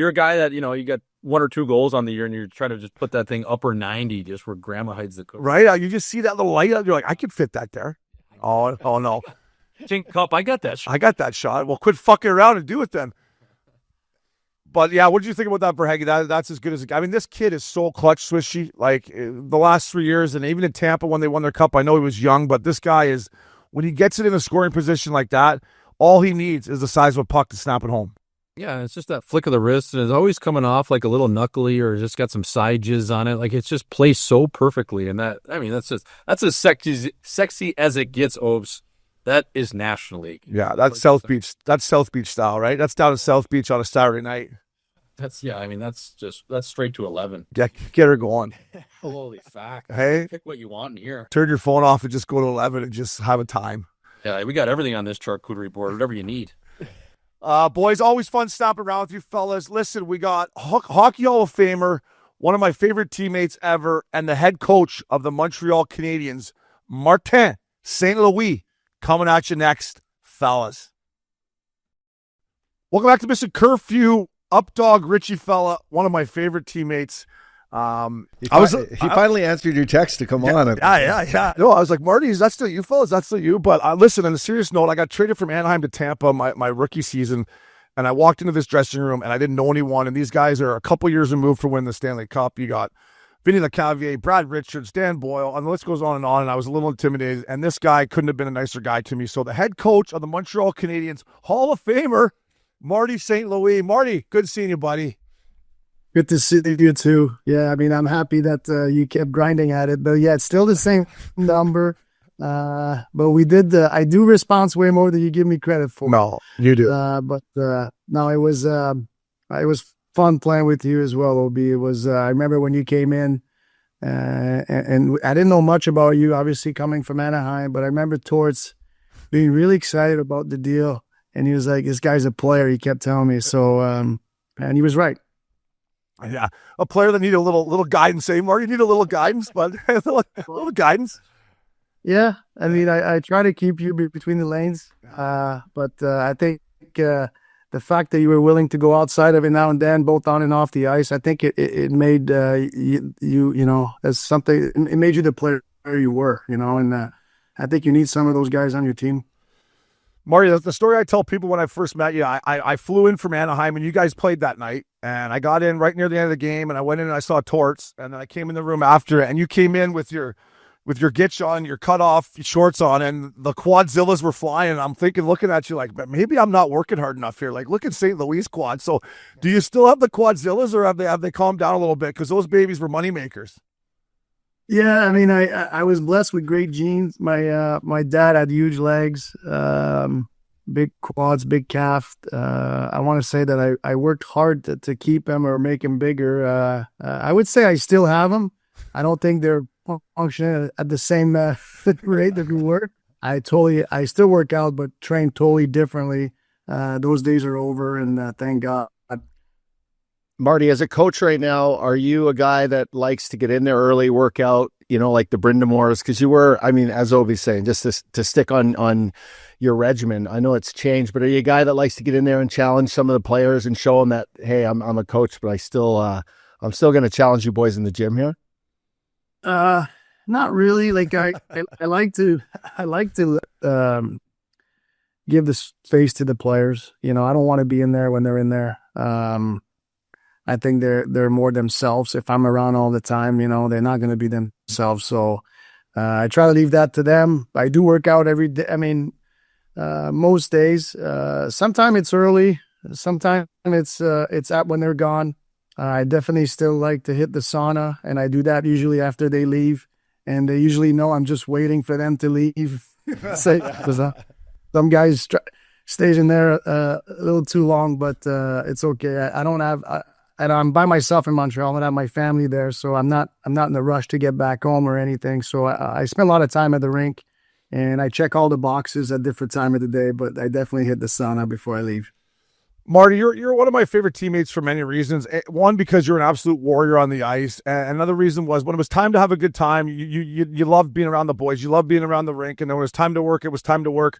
a guy that, you got 1 or 2 goals on the year and you're trying to just put that thing upper 90 just where grandma hides the cookie. Right? You just see that little light. You're like, I could fit that there. Oh no. Tink Cup, I got that shot. Well, quit fucking around and do it then. But yeah, what did you think about that, Verhaeghe? That's as good as it. I mean, this kid is so clutch, Swishy. Like the last 3 years, and even in Tampa when they won their cup, I know he was young, but this guy is, when he gets it in a scoring position like that, all he needs is the size of a puck to snap it home. Yeah, it's just that flick of the wrist, and it's always coming off like a little knuckly or just got some side jizz on it. Like it's just placed so perfectly, and that's as sexy as it gets, Obes. That is National League. Yeah, that's South Beach. That's South Beach style, right? That's down in South Beach on a Saturday night. That's straight to 11. Get her going. Holy fuck. Hey, pick what you want in here. Turn your phone off and just go to 11 and just have a time. Yeah, we got everything on this charcuterie board, whatever you need. Boys, always fun stopping around with you fellas. Listen, we got Hockey Hall of Famer, one of my favorite teammates ever, and the head coach of the Montreal Canadiens, Marty St. coming at you next, fellas. Welcome back to Missin Curfew. Updog Richie fella, one of my favorite teammates. He finally answered your text to come on. Yeah. No, I was like, Marty, is that still you, fellas? That's still you. But listen, on a serious note, I got traded from Anaheim to Tampa my rookie season, and I walked into this dressing room, and I didn't know anyone, and these guys are a couple years removed from winning the Stanley Cup. You got Vinny LeCavier, Brad Richards, Dan Boyle, and the list goes on, and I was a little intimidated, and this guy couldn't have been a nicer guy to me. So the head coach of the Montreal Canadiens, Hall of Famer, Marty St. Marty, good seeing you, buddy. Good to see you too. Yeah, I mean, I'm happy that you kept grinding at it, but yeah, it's still the same number. But we did. I do respond way more than you give me credit for. No, you do. No, it was fun playing with you as well, Ob. It was. I remember when you came in, and I didn't know much about you, obviously coming from Anaheim, but I remember Torts being really excited about the deal, and he was like, "This guy's a player." He kept telling me so, and he was right. Yeah, a player that needed a little guidance. Say, Marty, you need a little guidance, but a little guidance. Yeah, I mean, I try to keep you between the lanes, but I think the fact that you were willing to go outside every now and then, both on and off the ice, I think it made you as something. It made you the player you were, and I think you need some of those guys on your team. Marty, the story I tell people when I first met you, I flew in from Anaheim and you guys played that night, and I got in right near the end of the game, and I went in and I saw Torts, and then I came in the room after, and you came in with your gitch on, your cut off shorts on, and the quadzillas were flying, and I'm looking at you like, but maybe I'm not working hard enough here. Like, look at St. Louis quad. So do you still have the quadzillas, or have they calmed down a little bit? Because those babies were money makers. Yeah, I mean, I was blessed with great genes. My dad had huge legs, big quads, big calf. I want to say that I worked hard to keep him or make him bigger. I would say I still have them. I don't think they're functioning at the same rate that we were. I still work out, but train totally differently. Those days are over, and thank God. Marty, as a coach right now, are you a guy that likes to get in there early, work out, like the Brindamores? Because you were, I mean, as Ovi's saying, just to stick on your regimen. I know it's changed, but are you a guy that likes to get in there and challenge some of the players and show them that, hey, I'm a coach, but I'm still going to challenge you boys in the gym here? Not really. Like I like to give the space to the players. I don't want to be in there when they're in there. I think they're more themselves. If I'm around all the time, they're not going to be themselves. So I try to leave that to them. I do work out every day. I mean, most days. Sometimes it's early. Sometimes it's at when they're gone. I definitely still like to hit the sauna, and I do that usually after they leave. And they usually know I'm just waiting for them to leave. Some guys stays in there a little too long, but it's okay. I don't have, and I'm by myself in Montreal. I don't have my family there, so I'm not in a rush to get back home or anything. So I spend a lot of time at the rink, and I check all the boxes at different time of the day. But I definitely hit the sauna before I leave. Marty, you're one of my favorite teammates for many reasons. One, because you're an absolute warrior on the ice. And another reason was when it was time to have a good time, you loved being around the boys. You loved being around the rink. And then when it was time to work, it was time to work.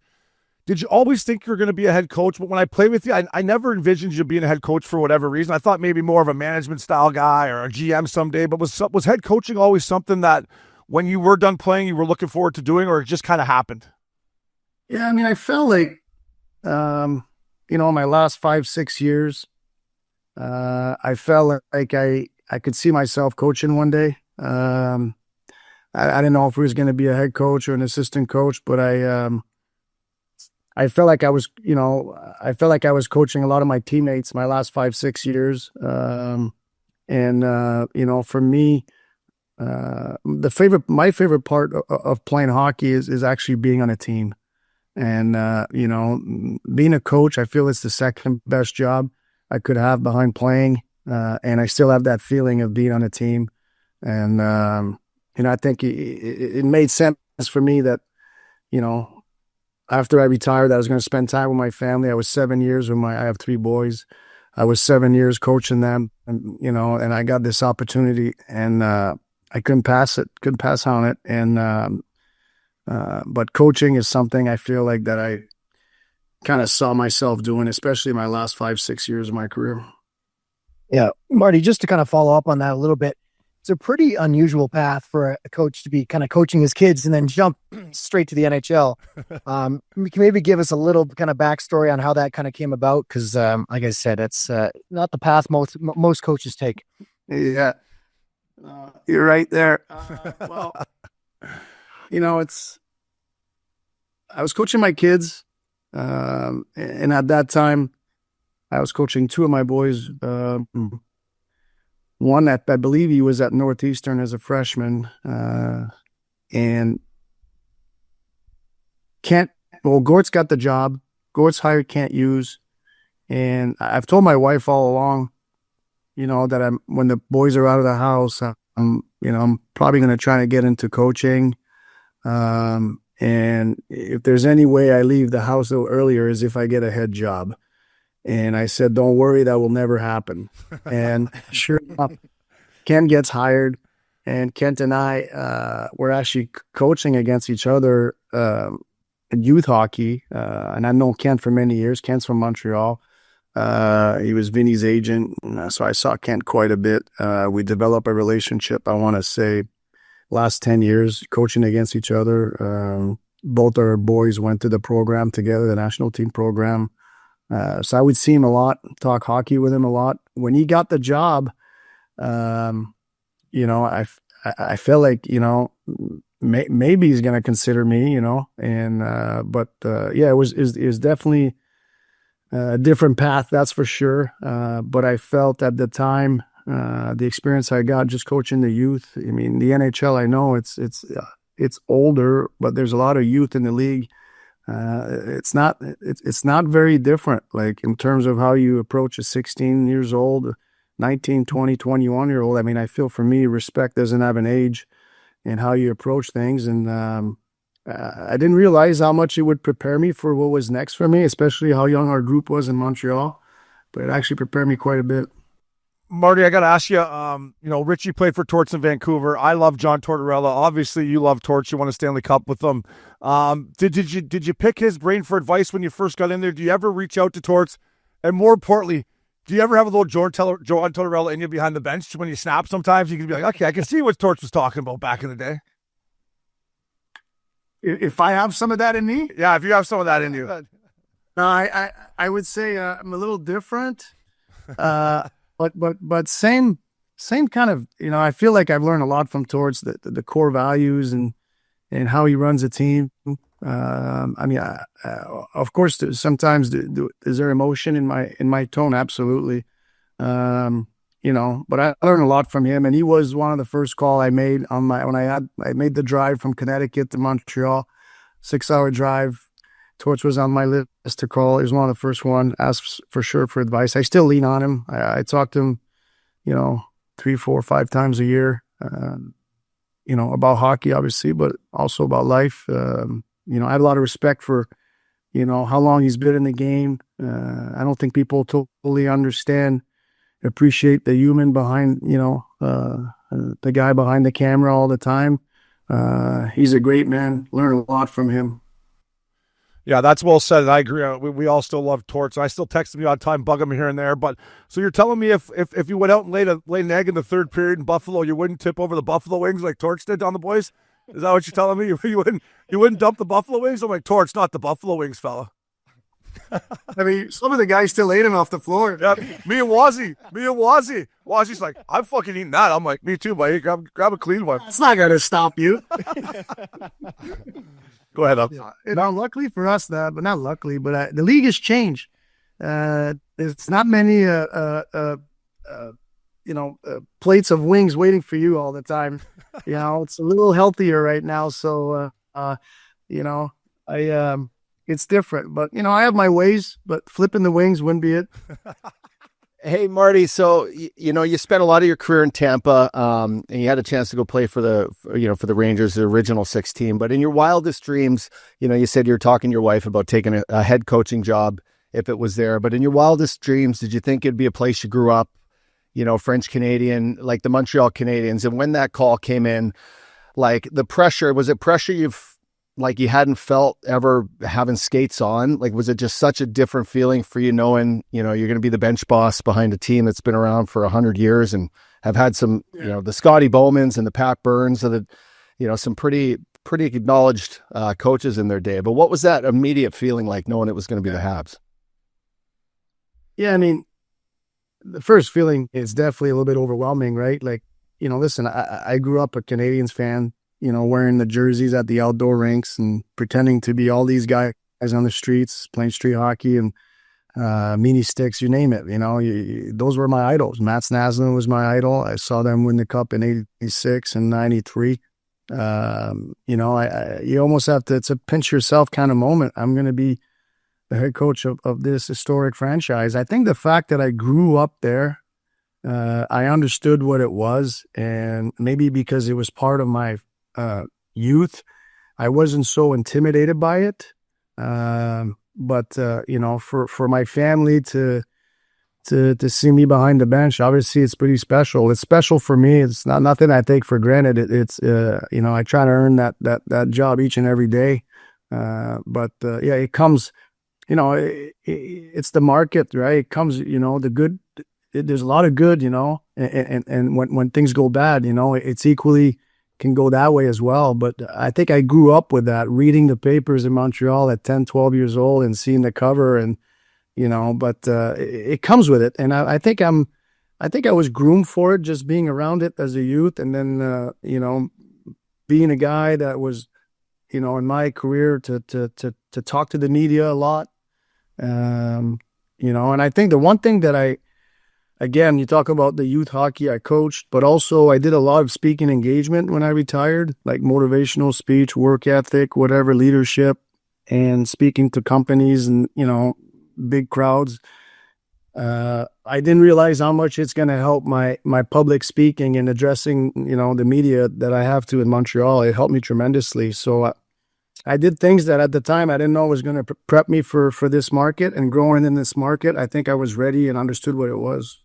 Did you always think you were going to be a head coach? But when I played with you, I never envisioned you being a head coach for whatever reason. I thought maybe more of a management style guy or a GM someday. But was head coaching always something that when you were done playing, you were looking forward to doing, or it just kind of happened? Yeah, I mean, I felt like, my last 5-6 years, I felt like I could see myself coaching one day. I didn't know if it was going to be a head coach or an assistant coach, but I felt like I was coaching a lot of my teammates my last 5-6 years. For me, my favorite part of playing hockey is actually being on a team. And, being a coach, I feel it's the second best job I could have behind playing. And I still have that feeling of being on a team. And, I think it made sense for me that, after I retired, I was going to spend time with my family. I was 7 years I have 3 boys. I was 7 years coaching them, and, and I got this opportunity, and, I couldn't pass on it. And, but coaching is something I feel like that I kind of saw myself doing, especially my last 5-6 years of my career. Yeah. Marty, just to kind of follow up on that a little bit, it's a pretty unusual path for a coach to be kind of coaching his kids and then jump straight to the NHL. Can you maybe give us a little kind of backstory on how that kind of came about? Because, like I said, it's not the path most coaches take. Yeah. You're right there. I was coaching my kids, and at that time, I was coaching 2 of my boys. One I believe he was at Northeastern as a freshman, and Gort's got the job. Gort's hired, can't use, and I've told my wife all along, that when the boys are out of the house, I'm probably going to try to get into coaching. And if there's any way I leave the house a little earlier is if I get a head job. And I said, don't worry, that will never happen. And sure enough, Ken gets hired, and Kent and I were actually coaching against each other in youth hockey. And I've known Kent for many years. Kent's from Montreal. He was Vinny's agent, so I saw Kent quite a bit. We developed a relationship, I want to say, last 10 years, coaching against each other. Both our boys went to the program together, the national team program. So I would see him a lot, talk hockey with him a lot. When he got the job, I felt like, maybe he's going to consider me, but it was definitely a different path, that's for sure. But I felt at the time, the experience I got just coaching the youth. I mean, the NHL, I know it's older, but there's a lot of youth in the league. It's not very different, like in terms of how you approach a 16 years old, 19, 20, 21-year-old. I mean, I feel for me, respect doesn't have an age in how you approach things. And I didn't realize how much it would prepare me for what was next for me, especially how young our group was in Montreal. But it actually prepared me quite a bit. Marty, I got to ask you, Richie played for Torts in Vancouver. I love John Tortorella. Obviously, you love Torts. You won a Stanley Cup with him. Did you pick his brain for advice when you first got in there? Do you ever reach out to Torts? And more importantly, do you ever have a little John Tortorella in you behind the bench when you snap sometimes? You can be like, okay, I can see what Torts was talking about back in the day. If I have some of that in me? Yeah, if you have some of that in you. No, I would say I'm a little different. But same kind of, I feel like I've learned a lot from Torts, the core values and how he runs a team. I mean, of course, sometimes is there emotion in my tone? Absolutely. But I learned a lot from him, and he was one of the first call I made when I made the drive from Connecticut to Montreal, 6-hour drive. Torts was on my list to call. He was one of the first one. Asked for sure for advice. I still lean on him. I talk to him, 3, 4, 5 times a year. About hockey, obviously, but also about life. I have a lot of respect for, how long he's been in the game. I don't think people totally appreciate the human behind, the guy behind the camera all the time. He's a great man. Learn a lot from him. Yeah, that's well said, and I agree. We all still love Torts. I still text him all the time, bug him here and there. But so you're telling me if you went out and laid an egg in the third period in Buffalo, you wouldn't tip over the Buffalo wings like Torts did on the boys? Is that what you're telling me? You wouldn't dump the Buffalo wings? I'm like, Torts, not the Buffalo wings, fella. I mean, some of the guys still ate him off the floor. Yeah, me and Wazzy. Wazzy's like, I'm fucking eating that. I'm like, me too, buddy. Grab a clean one. It's not gonna stop you. Go ahead, up. Luckily for us, but not luckily, but the league has changed. There's not many, plates of wings waiting for you all the time. It's a little healthier right now. So, it's different, but I have my ways, but flipping the wings wouldn't be it. Hey, Marty. So, you spent a lot of your career in Tampa, and you had a chance to go play for the Rangers, the original 16. But in your wildest dreams, you said you were talking to your wife about taking a head coaching job if it was there. But in your wildest dreams, did you think it'd be a place you grew up, French Canadian, like the Montreal Canadiens? And when that call came in, like the pressure, was it pressure you hadn't felt ever having skates on? Like, was it just such a different feeling for you knowing, you're going to be the bench boss behind a team that's been around for 100 years and have had some, the Scotty Bowmans and the Pat Burns and some pretty acknowledged coaches in their day. But what was that immediate feeling like knowing it was going to be the Habs? Yeah, I mean, the first feeling is definitely a little bit overwhelming, right? Like, listen, I grew up a Canadiens fan, wearing the jerseys at the outdoor rinks and pretending to be all these guys on the streets, playing street hockey and mini sticks, you name it. Those were my idols. Matt Snaslin was my idol. I saw them win the cup in 86 and 93. You almost have to, it's a pinch yourself kind of moment. I'm going to be the head coach of this historic franchise. I think the fact that I grew up there, I understood what it was, and maybe because it was part of my youth, I wasn't so intimidated by it. But for my family to see me behind the bench, obviously it's pretty special. It's special for me. It's not nothing I take for granted. It's I try to earn that job each and every day. It comes, it's the market, right? It comes, the good. There's a lot of good, and when things go bad, it's equally can go that way as well. But I think I grew up with that, reading the papers in Montreal at 10, 12 years old and seeing the cover and, it comes with it. And I think I was groomed for it, just being around it as a youth. And then, being a guy that was, in my career to talk to the media a lot, and I think the one thing that again, you talk about the youth hockey I coached, but also I did a lot of speaking engagement when I retired, like motivational speech, work ethic, whatever, leadership, and speaking to companies and, big crowds. I didn't realize how much it's going to help my public speaking and addressing, the media that I have to in Montreal. It helped me tremendously. So I did things that at the time I didn't know was going to prep me for this market, and growing in this market, I think I was ready and understood what it was.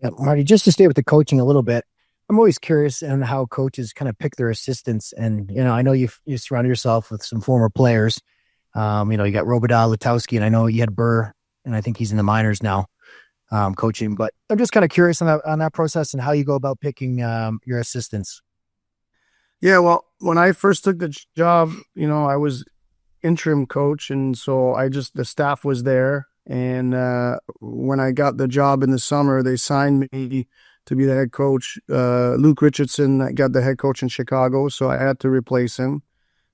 Yeah, Marty, just to stay with the coaching a little bit, I'm always curious on how coaches kind of pick their assistants. And, I know you surround yourself with some former players. You got Robidas, Lutowski, and I know you had Burr, and I think he's in the minors now, coaching. But I'm just kind of curious on that process and how you go about picking your assistants. Yeah, well, when I first took the job, I was interim coach, and so the staff was there. And when I got the job in the summer, they signed me to be the head coach. Luke Richardson got the head coach in Chicago, so I had to replace him.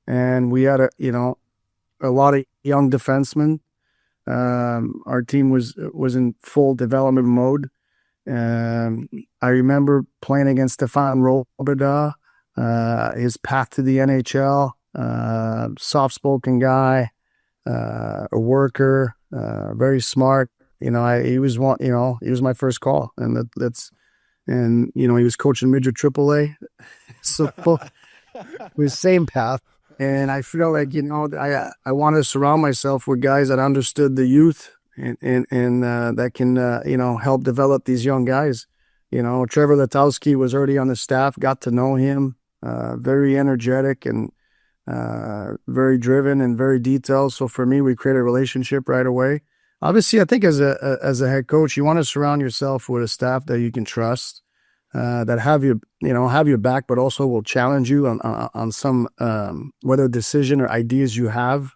and we had a lot of young defensemen. Our team was in full development mode. I remember playing against Stefan Roberda, his path to the NHL, soft-spoken guy, a worker, very smart. He was my first call, and he was coaching midget AAA, so with same path. And I feel like I want to surround myself with guys that understood the youth and that can help develop these young guys. Trevor Letowski was already on the staff, got to know him, very energetic and very driven and very detailed. So for me, we created a relationship right away. Obviously, I think as a head coach, you want to surround yourself with a staff that you can trust, that have your back, but also will challenge you on some whether decision or ideas you have.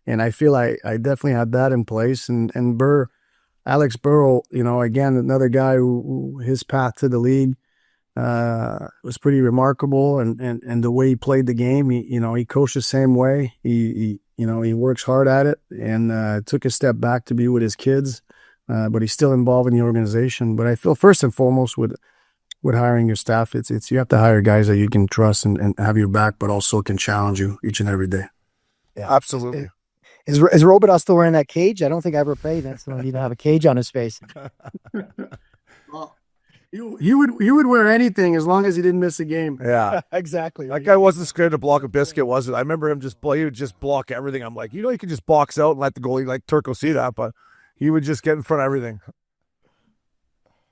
And I feel I definitely had that in place. And Alex Burrow, again, another guy who his path to the league was pretty remarkable, and the way he played the game, he coached the same way. He works hard at it, and took a step back to be with his kids, but he's still involved in the organization. But I feel first and foremost with hiring your staff, it's you have to hire guys that you can trust and have your back, but also can challenge you each and every day. Yeah, absolutely. Is Robidas still wearing that cage? I don't think I ever played that, so I need to have a cage on his face. Well, you would wear anything as long as he didn't miss a game. Yeah, exactly. That guy wasn't scared to block a biscuit, was it? I remember him he would just block everything. I'm like, you can just box out and let the goalie like Turco see that, but he would just get in front of everything.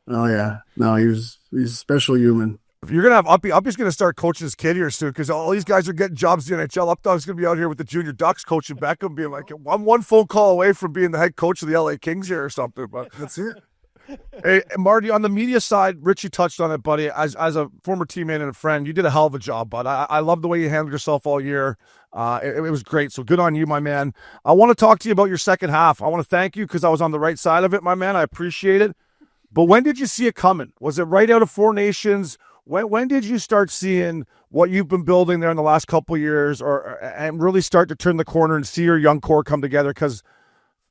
Oh yeah, no, he's a special human. If you're gonna have Uppy's gonna start coaching his kid here soon, because all these guys are getting jobs in the NHL. Updog's gonna be out here with the junior Ducks coaching Beckham, being like, I'm one phone call away from being the head coach of the LA Kings here or something. But that's it. Hey, Marty, on the media side, Richie touched on it, buddy. As a former teammate and a friend, you did a hell of a job, bud. I love the way you handled yourself all year. It was great. So good on you, my man. I want to talk to you about your second half. I want to thank you because I was on the right side of it, my man. I appreciate it. But when did you see it coming? Was it right out of Four Nations? When did you start seeing what you've been building there in the last couple of years, and really start to turn the corner and see your young core come together? Because,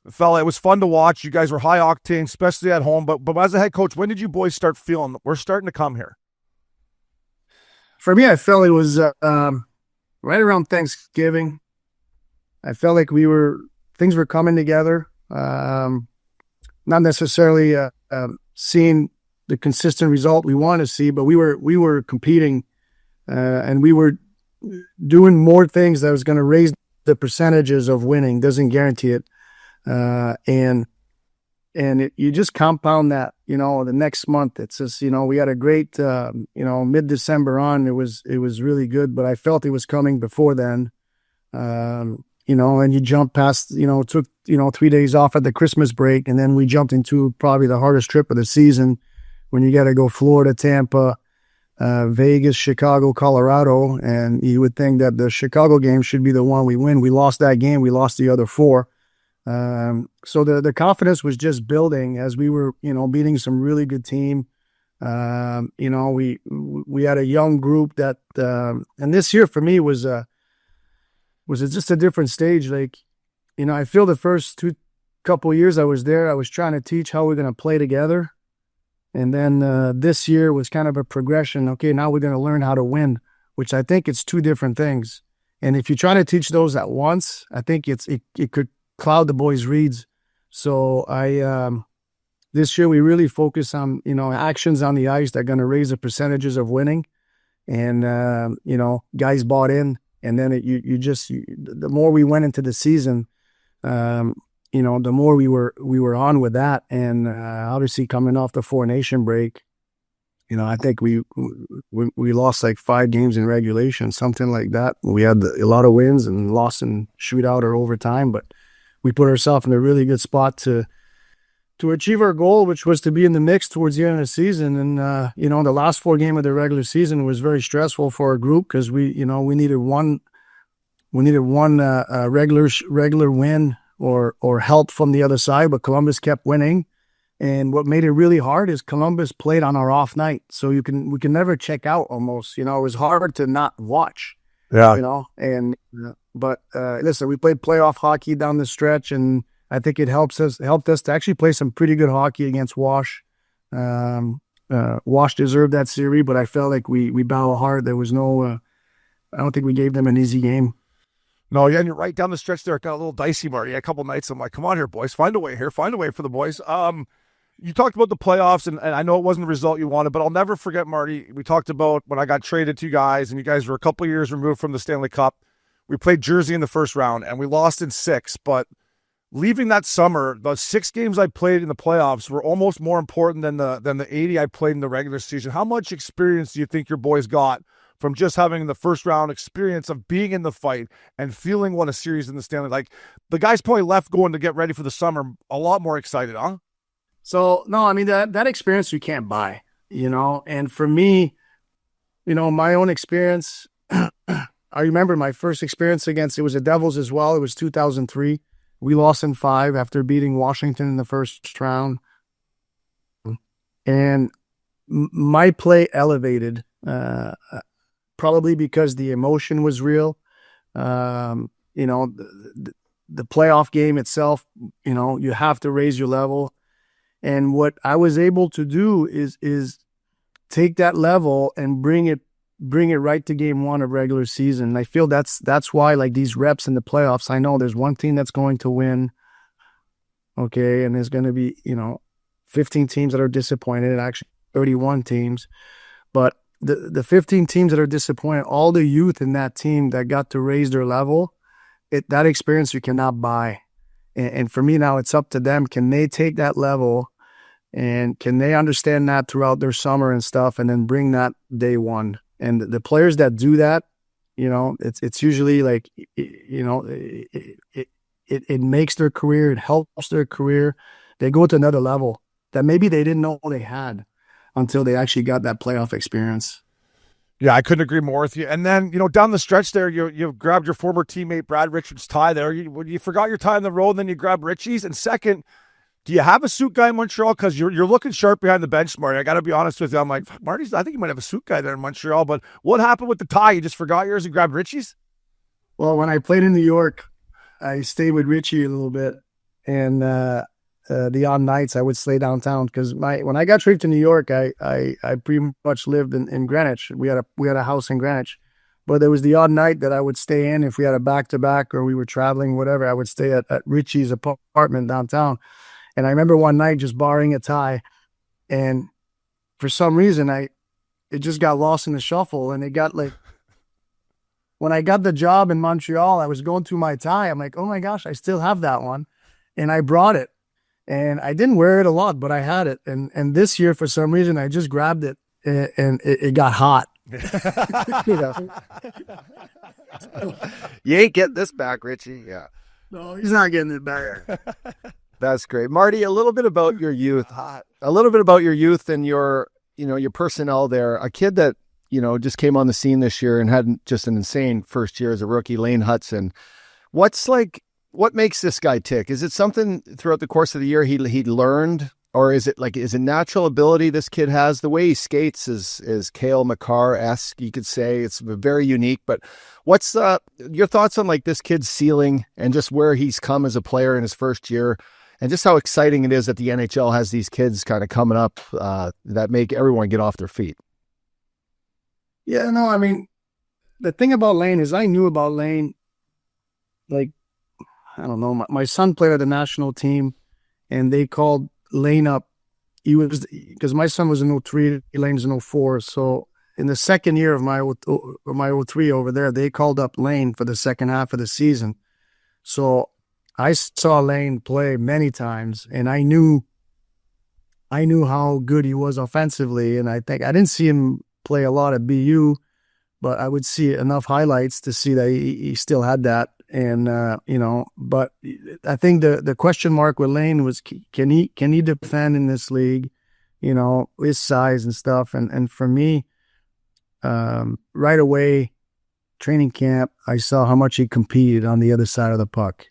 fella, it was fun to watch. You guys were high octane, especially at home. But as a head coach, when did you boys start feeling we're starting to come here? For me, I felt it was right around Thanksgiving. I felt like things were coming together. Not necessarily seeing the consistent result we want to see, but we were competing, and we were doing more things that was going to raise the percentages of winning. Doesn't guarantee it, and you just compound that. The next month, it's just we had a great mid-December on. It was really good, but I felt it was coming before then. And you jump past, took 3 days off at the Christmas break, and then we jumped into probably the hardest trip of the season, when you got to go Florida, Tampa, Vegas, Chicago, Colorado, and you would think that the Chicago game should be the one we win. We lost that game. We lost the other 4. So the confidence was just building as we were, beating some really good team. We had a young group that, and this year for me was just a different stage. Like, I feel the first couple of years I was there, I was trying to teach how we're going to play together. And then this year was kind of a progression. Okay, now we're going to learn how to win, which I think it's 2 different things. And if you try to teach those at once, I think it could cloud the boys' reads. So this year we really focus on, actions on the ice that are going to raise the percentages of winning. And, guys bought in. And then the more we went into the season, the more we were on with that. And obviously coming off the Four Nation break, I think we lost like 5 games in regulation, something like that. We had a lot of wins and lost in shootout or overtime, but we put ourselves in a really good spot to achieve our goal, which was to be in the mix towards the end of the season. And the last 4 games of the regular season was very stressful for our group, because we needed one regular win or help from the other side, but Columbus kept winning. And what made it really hard is Columbus played on our off night, so we can never check out almost. It was hard to not watch. Yeah. you know, but listen, we played playoff hockey down the stretch, and I think it helped us to actually play some pretty good hockey against Wash. Wash deserved that series, but I felt like we battled hard. There was no, I don't think we gave them an easy game. No, yeah, and you're right down the stretch there. It got a little dicey, Marty. A couple nights, I'm like, come on here, boys. Find a way here. Find a way for the boys. You talked about the playoffs, and I know it wasn't the result you wanted, but I'll never forget, Marty. We talked about when I got traded to you guys, and you guys were a couple years removed from the Stanley Cup. We played Jersey in the first round, and we lost in 6. But leaving that summer, the 6 games I played in the playoffs were almost more important than the 80 I played in the regular season. How much experience do you think your boys got from just having the first round experience of being in the fight and feeling what a series in the Stanley? Like, the guys probably left going to get ready for the summer a lot more excited, huh? So, no, I mean, that experience you can't buy, you know? And for me, you know, my own experience, I remember my first experience it was the Devils as well. It was 2003. We lost in 5 after beating Washington in the first round. And my play elevated, probably because the emotion was real. You know, the playoff game itself, you know, you have to raise your level. And what I was able to do is take that level and bring it right to game 1 of regular season. And I feel that's why, like, these reps in the playoffs, I know there's one team that's going to win. Okay. And there's going to be, you know, 15 teams that are disappointed, actually 31 teams. But the 15 teams that are disappointed, all the youth in that team that got to raise their level, that experience you cannot buy. And for me now, it's up to them. Can they take that level, and can they understand that throughout their summer and stuff, and then bring that day 1? And the players that do that, you know, it's usually like, you know, it makes their career, it helps their career. They go to another level that maybe they didn't know they had until they actually got that playoff experience. Yeah, I couldn't agree more with you. And then, you know, down the stretch there, you grabbed your former teammate Brad Richards' tie there. You forgot your tie on the road, and then you grabbed Richie's. And second, do you have a suit guy in Montreal? Because you're looking sharp behind the bench, Marty. I got to be honest with you. I'm like, Marty's, I think you might have a suit guy there in Montreal. But what happened with the tie? You just forgot yours and grabbed Richie's? Well, when I played in New York, I stayed with Richie a little bit. And the odd nights I would stay downtown, because when I got traded to New York, I pretty much lived in Greenwich. We had a house in Greenwich, but there was the odd night that I would stay in. If we had a back-to-back or we were traveling, whatever, I would stay at Richie's apartment downtown. And I remember one night just borrowing a tie, and for some reason it just got lost in the shuffle, and it got like, when I got the job in Montreal, I was going through my tie. I'm like, oh my gosh, I still have that one, and I brought it. And I didn't wear it a lot, but I had it. And this year, for some reason, I just grabbed it, and it got hot. You know? You ain't getting this back, Richie. Yeah. No, he's not getting it back. That's great. Marty, a little bit about your youth. And your, you know, your personnel there. A kid that, you know, just came on the scene this year and had just an insane first year as a rookie, Lane Hudson. What makes this guy tick? Is it something throughout the course of the year he learned, or is it natural ability this kid has? The way he skates is Cale Makar-esque, you could say. It's very unique. But what's your thoughts on, like, this kid's ceiling and just where he's come as a player in his first year, and just how exciting it is that the NHL has these kids kind of coming up that make everyone get off their feet? Yeah, no, I mean, the thing about Lane is I knew about Lane, like, I don't know, my son played at the national team, and they called Lane up. Because my son was in 03, Lane's in 04. So in the second year of my 03 over there, they called up Lane for the second half of the season. So I saw Lane play many times, and I knew how good he was offensively. And I think I didn't see him play a lot at BU, but I would see enough highlights to see that he still had that. And, you know, but I think the question mark with Lane was, can he defend in this league, you know, his size and stuff. And for me, right away, training camp, I saw how much he competed on the other side of the puck.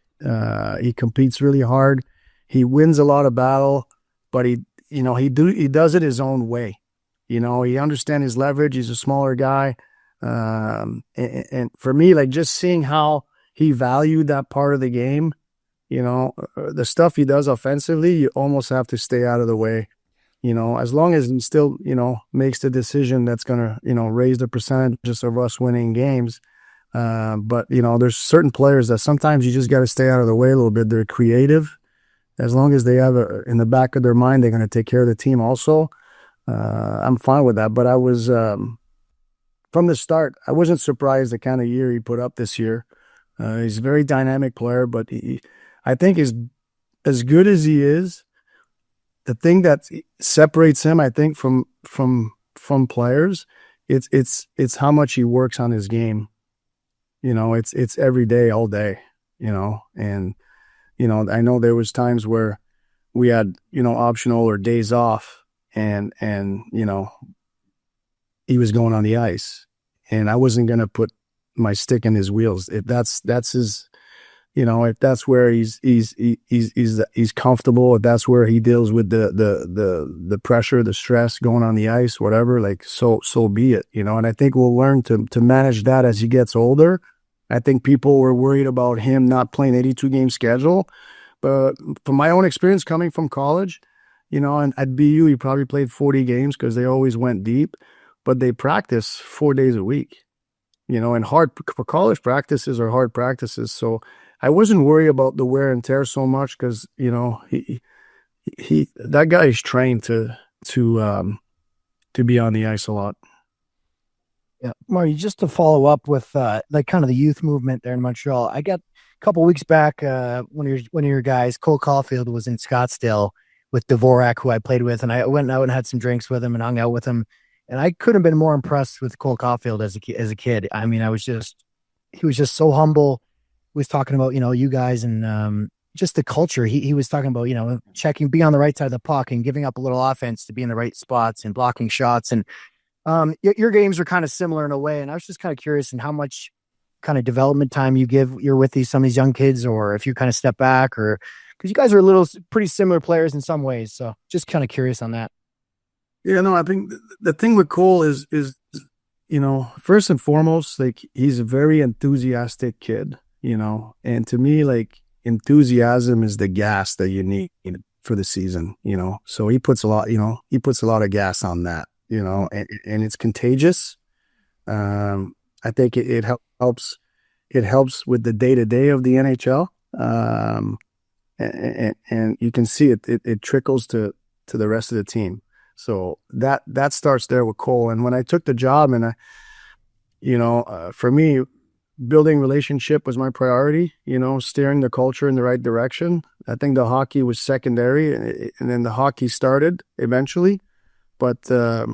He competes really hard. He wins a lot of battle, but he does it his own way. You know, he understands his leverage. He's a smaller guy. And for me, like just seeing how he valued that part of the game, the stuff he does offensively, you almost have to stay out of the way. As long as he still, makes the decision that's going to, raise the percentages of us winning games. But, there's certain players that sometimes you just got to stay out of the way a little bit. They're creative. As long as they have in the back of their mind, they're going to take care of the team also. I'm fine with that. But I was, from the start, I wasn't surprised the kind of year he put up this year. He's a very dynamic player, but I think is as good as he is, the thing that separates him, I think, from players, it's how much he works on his game. It's every day, all day. And I know there was times where we had optional or days off, and he was going on the ice, and I wasn't gonna put my stick in his wheels. If that's his. If that's where he's comfortable, if that's where he deals with the pressure, the stress going on the ice, whatever, like so be it, And I think we'll learn to manage that as he gets older. I think people were worried about him not playing 82-game schedule, but from my own experience coming from college, and at BU he probably played 40 games because they always went deep, but they practice 4 days a week, and hard for college practices are hard practices, so. I wasn't worried about the wear and tear so much because he that guy is trained to be on the ice a lot. Yeah, Marty, just to follow up with like kind of the youth movement there in Montreal. I got a couple weeks back, one of your guys, Cole Caulfield, was in Scottsdale with Dvorak, who I played with, and I went out and had some drinks with him and hung out with him. And I couldn't have been more impressed with Cole Caulfield as a kid. I mean, he was just so humble. Was talking about, you guys and just the culture. He was talking about, checking, being on the right side of the puck and giving up a little offense to be in the right spots and blocking shots. And your games are kind of similar in a way. And I was just kind of curious in how much kind of development time you're with some of these young kids, or if you kind of step back, or because you guys are pretty similar players in some ways. So just kind of curious on that. Yeah, no, I think the thing with Cole is, first and foremost, like he's a very enthusiastic kid. And to me, like enthusiasm is the gas that you need for the season, so he puts a lot of gas on that, and it's contagious. I think it helps with the day-to-day of the NHL. And you can see it trickles to the rest of the team. So that starts there with Cole. And when I took the job and for me, building relationship was my priority, steering the culture in the right direction. I think the hockey was secondary, and then the hockey started eventually. But, I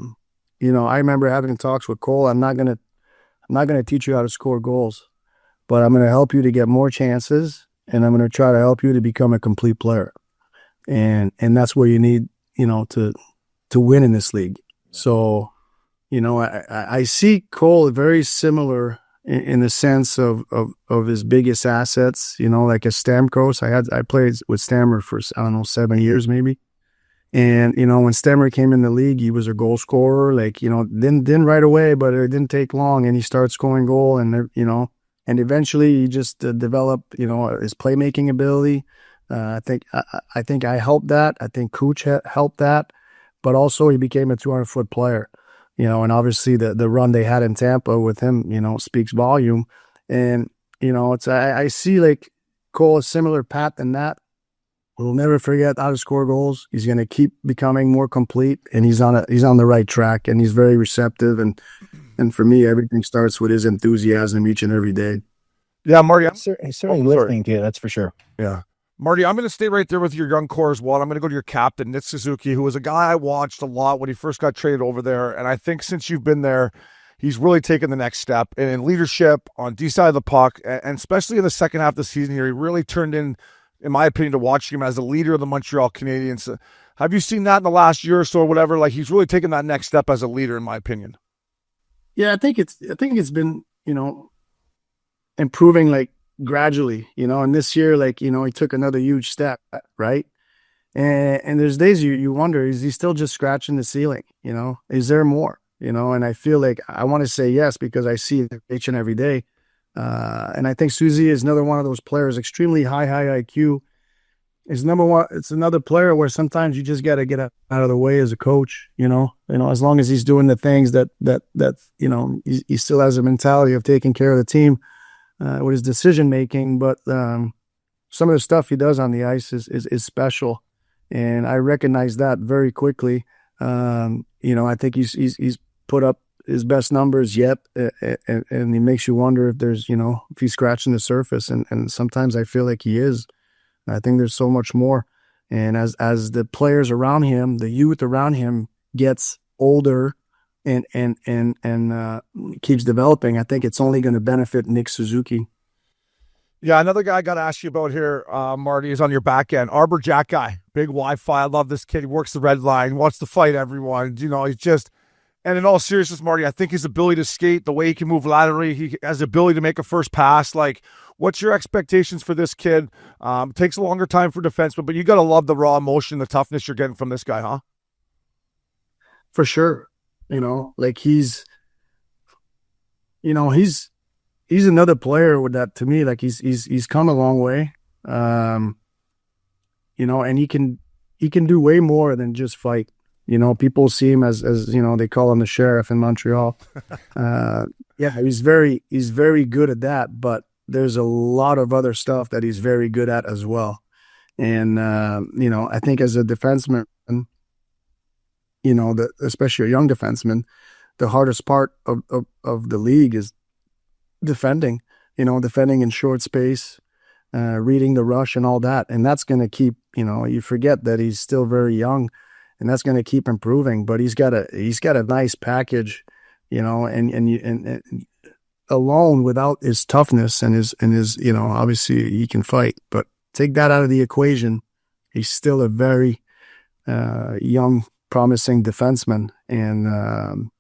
remember having talks with Cole. I'm not going to teach you how to score goals, but I'm going to help you to get more chances, and I'm going to try to help you to become a complete player. And that's what you need, to win in this league. So, I see Cole very similar in the sense of his biggest assets, like a Stamkos. I played with Stammer for, 7 years maybe. And, when Stammer came in the league, he was a goal scorer, didn't right away, but it didn't take long, and he started scoring goal, and, and eventually he just developed, his playmaking ability. I think I helped that. I think Cooch helped that, but also he became a 200-foot player. And obviously the run they had in Tampa with him, speaks volume. And, I see like Cole a similar path than that. We'll never forget how to score goals. He's going to keep becoming more complete, and he's on the right track, and he's very receptive. And for me, everything starts with his enthusiasm each and every day. Yeah, Marty. He's certainly listening to you, that's for sure. Yeah. Marty, I'm going to stay right there with your young core as well. I'm going to go to your captain, Nick Suzuki, who was a guy I watched a lot when he first got traded over there. And I think since you've been there, he's really taken the next step in leadership on D side of the puck. And especially in the second half of the season here, he really turned in my opinion, to watching him as the leader of the Montreal Canadiens. Have you seen that in the last year or so or whatever? Like, he's really taken that next step as a leader, in my opinion. Yeah, I think it's been, improving like gradually, and this year, like, he took another huge step, right? And there's days you wonder, is he still just scratching the ceiling? Is there more? and I feel like I want to say yes because I see it each and every day. And I think Susie is another one of those players, extremely high IQ. Is number one. It's another player where sometimes you just got to get out of the way as a coach. As long as he's doing the things that he still has a mentality of taking care of the team with his decision making. But some of the stuff he does on the ice is special, and I recognize that very quickly. I think he's put up his best numbers yet, and he makes you wonder if there's if he's scratching the surface, and sometimes I feel like he is. I think there's so much more. And as the players around him, the youth around him gets older and keeps developing, I think it's only going to benefit Nick Suzuki. Yeah, another guy I got to ask you about here, Marty, is on your back end. Arbor Jack guy, big Wi-Fi. I love this kid. He works the red line, wants to fight everyone. He's just, and in all seriousness, Marty, I think his ability to skate, the way he can move laterally, he has the ability to make a first pass. Like, what's your expectations for this kid? It takes a longer time for defensemen, but you got to love the raw emotion, the toughness you're getting from this guy, huh? For sure. He's another player with that. To me, like he's come a long way. And he can do way more than just fight. People see him as they call him the sheriff in Montreal. He's very good at that, but there's a lot of other stuff that he's very good at as well. And I think as a defenseman, especially a young defenseman, the hardest part of the league is defending in short space, reading the rush and all that. And that's going to keep, you forget that he's still very young, and that's going to keep improving, but he's got a nice package, and alone without his toughness and his, obviously he can fight, but take that out of the equation. He's still a very, young, promising defenseman. And,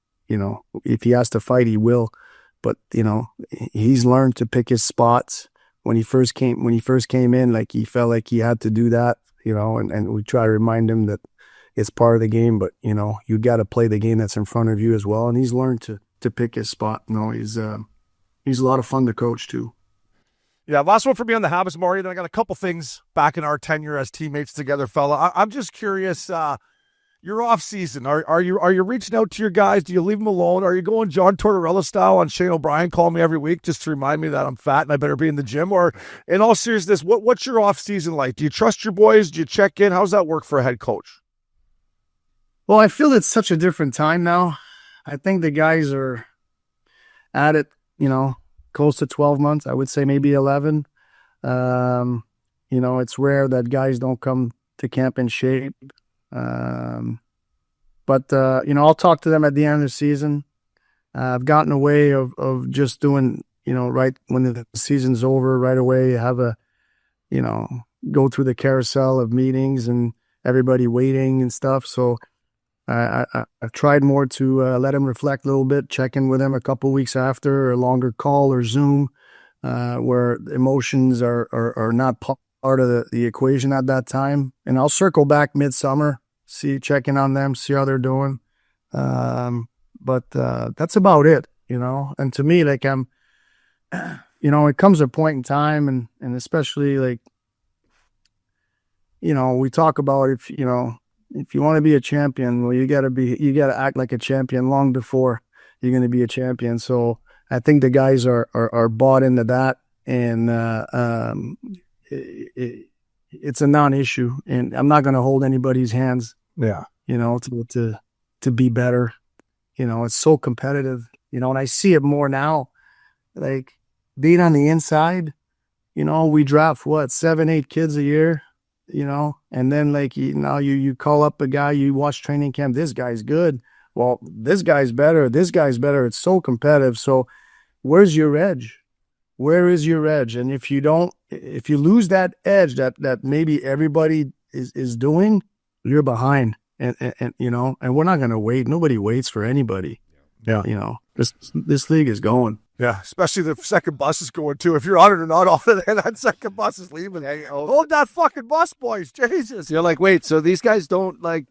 if he has to fight, he will. But he's learned to pick his spots. When he first came in, like he felt like he had to do that, and we try to remind him that it's part of the game. But you got to play the game that's in front of you as well. And he's learned to pick his spot. He's a lot of fun to coach too. Yeah, last one for me on the Habits, Marty. Then I got a couple things back in our tenure as teammates together, fella. I'm just curious. Your off season, are you reaching out to your guys? Do you leave them alone? Are you going John Tortorella style on Shane O'Brien, call me every week just to remind me that I'm fat and I better be in the gym? Or in all seriousness, what's your off season like? Do you trust your boys? Do you check in? How's that work for a head coach? Well, I feel it's such a different time now. I think the guys are at it, close to 12 months. I would say maybe 11. It's rare that guys don't come to camp in shape. But I'll talk to them at the end of the season. I've gotten away of just doing, right when the season's over, right away, have go through the carousel of meetings and everybody waiting and stuff. So I've tried more to let them reflect a little bit, check in with them a couple of weeks after, a longer call or Zoom, where emotions are not part of the equation at that time. And I'll circle back midsummer, check in on them, see how they're doing. But that's about it, And to me, like it comes a point in time, and especially like, we talk about if you want to be a champion, well, you got to act like a champion long before you're going to be a champion. So I think the guys are bought into that, and it's a non-issue, and I'm not going to hold anybody's hands. Yeah. To be better. It's so competitive, and I see it more now, like being on the inside, we draft 7-8 kids a year, and then like, you call up a guy, you watch training camp, this guy's good. Well, this guy's better. It's so competitive. So where's your edge? Where is your edge? And if you lose that edge that maybe everybody is doing, you're behind. And we're not going to wait. Nobody waits for anybody. Yeah. This league is going. Yeah, especially the second bus is going too. If you're on it or not on it, and that second bus is leaving. Hey, hold that fucking bus, boys. Jesus. You're like, wait, so these guys don't like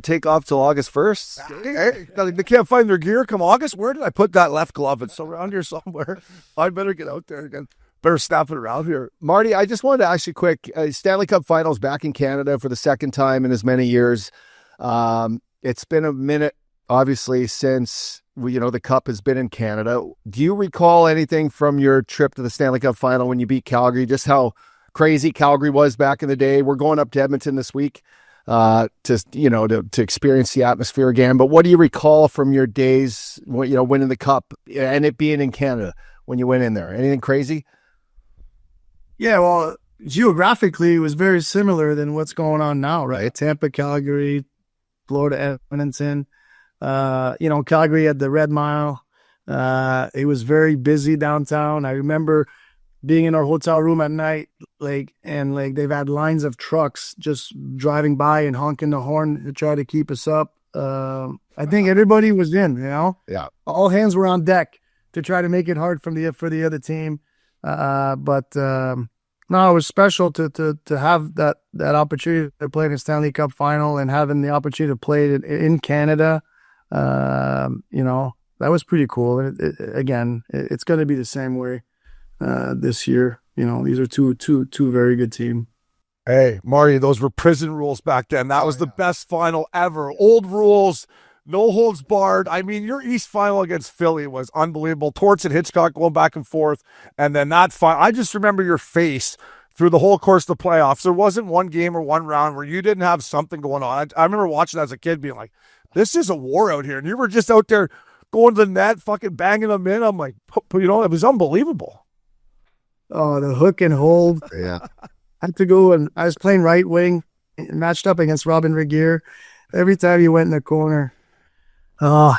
take off till August 1st? Hey, they can't find their gear come August. Where did I put that left glove? It's around here somewhere. I better get out there again. Better snap it around here. Marty, I just wanted to ask you quick, Stanley Cup Finals back in Canada for the second time in as many years. It's been a minute, obviously, since the Cup has been in Canada. Do you recall anything from your trip to the Stanley Cup Final when you beat Calgary, just how crazy Calgary was back in the day? We're going up to Edmonton this week to experience the atmosphere again. But what do you recall from your days, winning the Cup and it being in Canada when you went in there? Anything crazy? Yeah, well, geographically, it was very similar than what's going on now, right? Tampa, Calgary, Florida, Edmonton. Calgary had the Red Mile. It was very busy downtown. I remember being in our hotel room at night, and they've had lines of trucks just driving by and honking the horn to try to keep us up. I think everybody was in, Yeah. All hands were on deck to try to make it hard for the other team. No, it was special to have that opportunity to play in the Stanley Cup Final and having the opportunity to play it in Canada. That was pretty cool. It's going to be the same way this year. These are two very good teams. Hey, Marty, those were prison rules back then. That was the best final ever. Old rules, no holds barred. I mean, your East final against Philly was unbelievable. Torts and Hitchcock going back and forth. And then that final, I just remember your face through the whole course of the playoffs. There wasn't one game or one round where you didn't have something going on. I remember watching as a kid being like, this is a war out here. And you were just out there going to the net, fucking banging them in. I'm like, it was unbelievable. Oh, the hook and hold. Yeah. I had to go, and I was playing right wing, matched up against Robin Regier. Every time you went in the corner,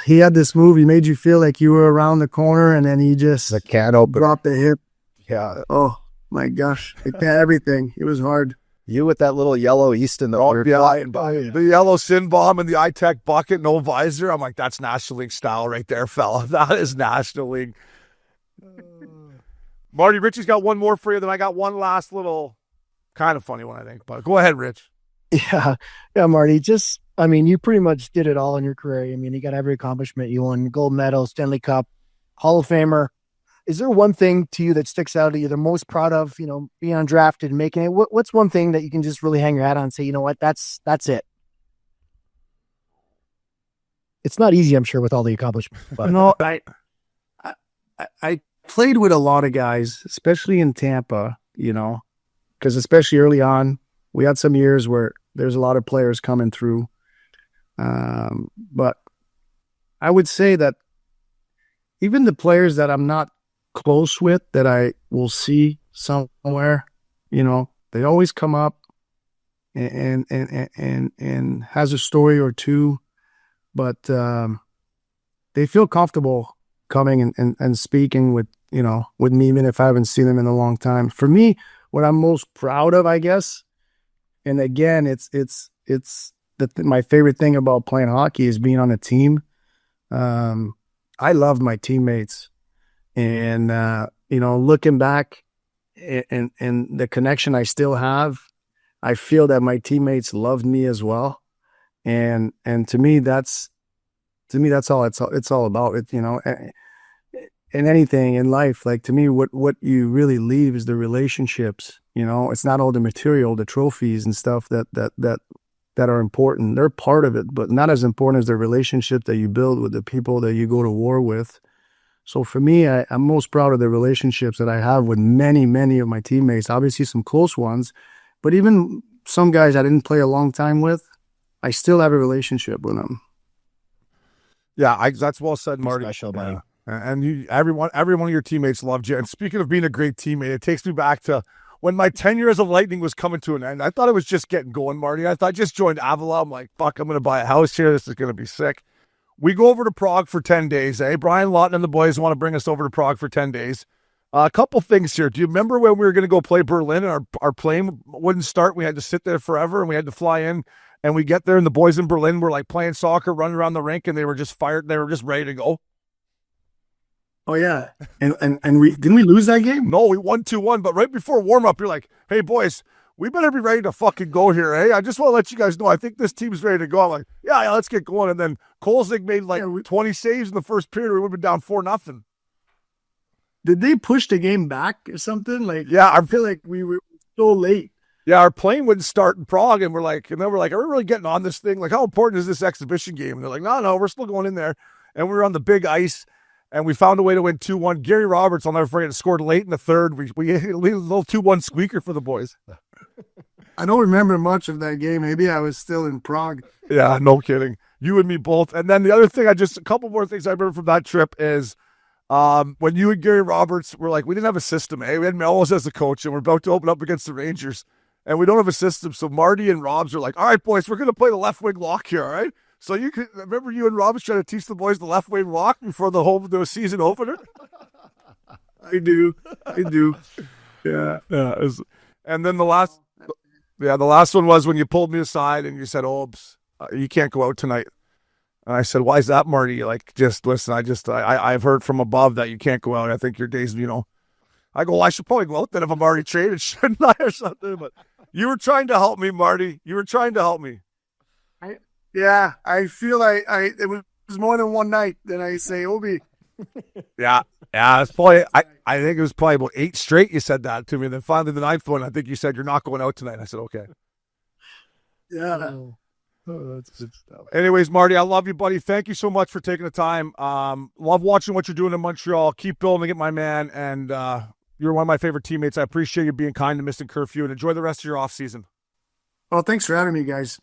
he had this move. He made you feel like you were around the corner, and then he just the can open, dropped the hip. Yeah. Oh my gosh, everything. It was hard. You with that little yellow Easton that we're flying by. The yellow sin bomb and the iTech bucket, no visor. I'm like, that's National League style right there, fella. That is National League. Marty, Richie's got one more for you. Then I got one last little kind of funny one, I think. But go ahead, Rich. Yeah, Marty. You pretty much did it all in your career. You got every accomplishment. You won gold medal, Stanley Cup, Hall of Famer. Is there one thing to you that sticks out that you're the most proud of, being undrafted and making it? What's one thing that you can just really hang your hat on and say, you know what, that's it? It's not easy, I'm sure, with all the accomplishments. But. No, I played with a lot of guys, especially in Tampa, because especially early on, we had some years where there's a lot of players coming through. But I would say that even the players that I'm not close with, that I will see somewhere, they always come up and has a story or two, but they feel comfortable coming and speaking with me, even if I haven't seen them in a long time. For me, what I'm most proud of, I guess, and again, it's my favorite thing about playing hockey is being on a team. I love my teammates, and looking back and the connection I still have, I feel that my teammates loved me as well, and to me that's all it's all about. In anything in life, like, to me, what you really leave is the relationships. It's not all the material, the trophies and stuff that are important. They're part of it, but not as important as the relationship that you build with the people that you go to war with. So for me, I'm most proud of the relationships that I have with many, many of my teammates. Obviously some close ones, but even some guys I didn't play a long time with, I still have a relationship with them. Yeah, that's well said, Marty. Special, buddy. And every one of your teammates loved you. And speaking of being a great teammate, it takes me back to when my 10 years of Lightning was coming to an end. I thought it was just getting going, Marty. I thought I just joined Avila. I'm like, fuck, I'm going to buy a house here. This is going to be sick. We go over to Prague for 10 days, eh? Brian Lawton and the boys want to bring us over to Prague for 10 days. A couple things here. Do you remember when we were going to go play Berlin and our plane wouldn't start? We had to sit there forever and we had to fly in. And we get there and the boys in Berlin were like playing soccer, running around the rink, and they were just fired. They were just ready to go. Oh yeah, and we didn't we lose that game? No, we won 2-1, but right before warm-up, you're like, hey, boys, we better be ready to fucking go here, eh? I just want to let you guys know, I think this team's ready to go. I'm like, yeah, let's get going. And then Kolzig made like 20 saves in the first period. We would have been down 4-0. Did they push the game back or something? Like, yeah, I feel like we were so late. Yeah, our plane wouldn't start in Prague, and then we're like, are we really getting on this thing? Like, how important is this exhibition game? And they're like, no, we're still going in there. And we were on the big ice, and we found a way to win 2-1. Gary Roberts, I'll never forget, scored late in the third. We hit a little 2-1 squeaker for the boys. I don't remember much of that game. Maybe I was still in Prague. Yeah, no kidding. You and me both. And then the other thing, a couple more things I remember from that trip is when you and Gary Roberts were like, we didn't have a system, eh? We had Melrose as the coach, and we're about to open up against the Rangers. And we don't have a system, so Marty and Robs are like, all right, boys, we're going to play the left wing lock here, all right? So remember you and Robs trying to teach the boys the left wing lock before the season opener? I do. Yeah. And then the last one was when you pulled me aside and you said, Obes, you can't go out tonight. And I said, why is that, Marty? Like, just listen, I've heard from above that you can't go out. I think your days, I go, well, I should probably go out then if I'm already traded, shouldn't I, or something? But you were trying to help me, Marty. You were trying to help me. I feel like it was more than one night. Then I say, Obi. Yeah. It's probably, I think it was probably about 8 straight you said that to me. And then finally the 9th one, I think you said, you're not going out tonight. I said, okay. Yeah. Oh, that's good stuff. Anyways, Marty, I love you, buddy. Thank you so much for taking the time. Love watching what you're doing in Montreal. Keep building it, my man. And you're one of my favorite teammates. I appreciate you being kind to Missin Curfew, and enjoy the rest of your off season. Well, thanks for having me, guys.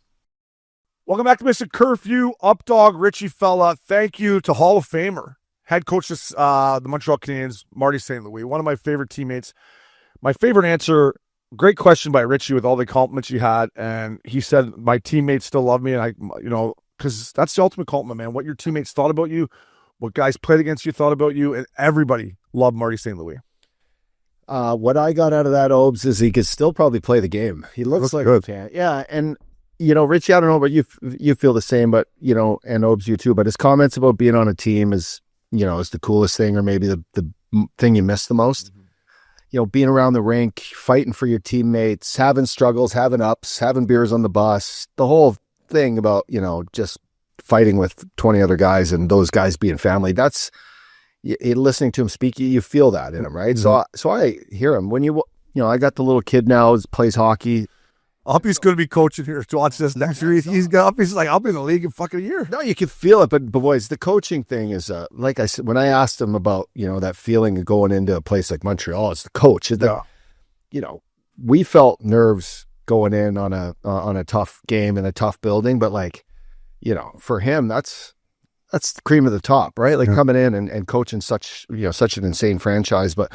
Welcome back to Missin Curfew. Updog Richie Fella. Thank you to Hall of Famer, head coach of the Montreal Canadiens, Marty St. one of my favorite teammates. My favorite answer, great question by Richie with all the compliments you had. And he said, my teammates still love me. And because that's the ultimate compliment, man. What your teammates thought about you, what guys played against you thought about you, and everybody loved Marty St. What I got out of that, Obes, is he could still probably play the game. He looks like good. Yeah, and Richie, I don't know about you feel the same, but and Obes, you too. But his comments about being on a team is the coolest thing, or maybe the thing you miss the most. Mm-hmm. Being around the rink, fighting for your teammates, having struggles, having ups, having beers on the bus, the whole thing about just fighting with 20 other guys and those guys being family. That's listening to him speak, you feel that in him, right? Mm-hmm. So I hear him when I got the little kid now who plays hockey. Uppy's going to be coaching here to watch this next year. He's like, I'll be in the league in fucking a year. No, you can feel it, but boys, the coaching thing is like I said when I asked him about that feeling of going into a place like Montreal as the coach. We felt nerves going in on a tough game in a tough building, but for him that's the cream of the top, right? Like coming in and coaching such an insane franchise. But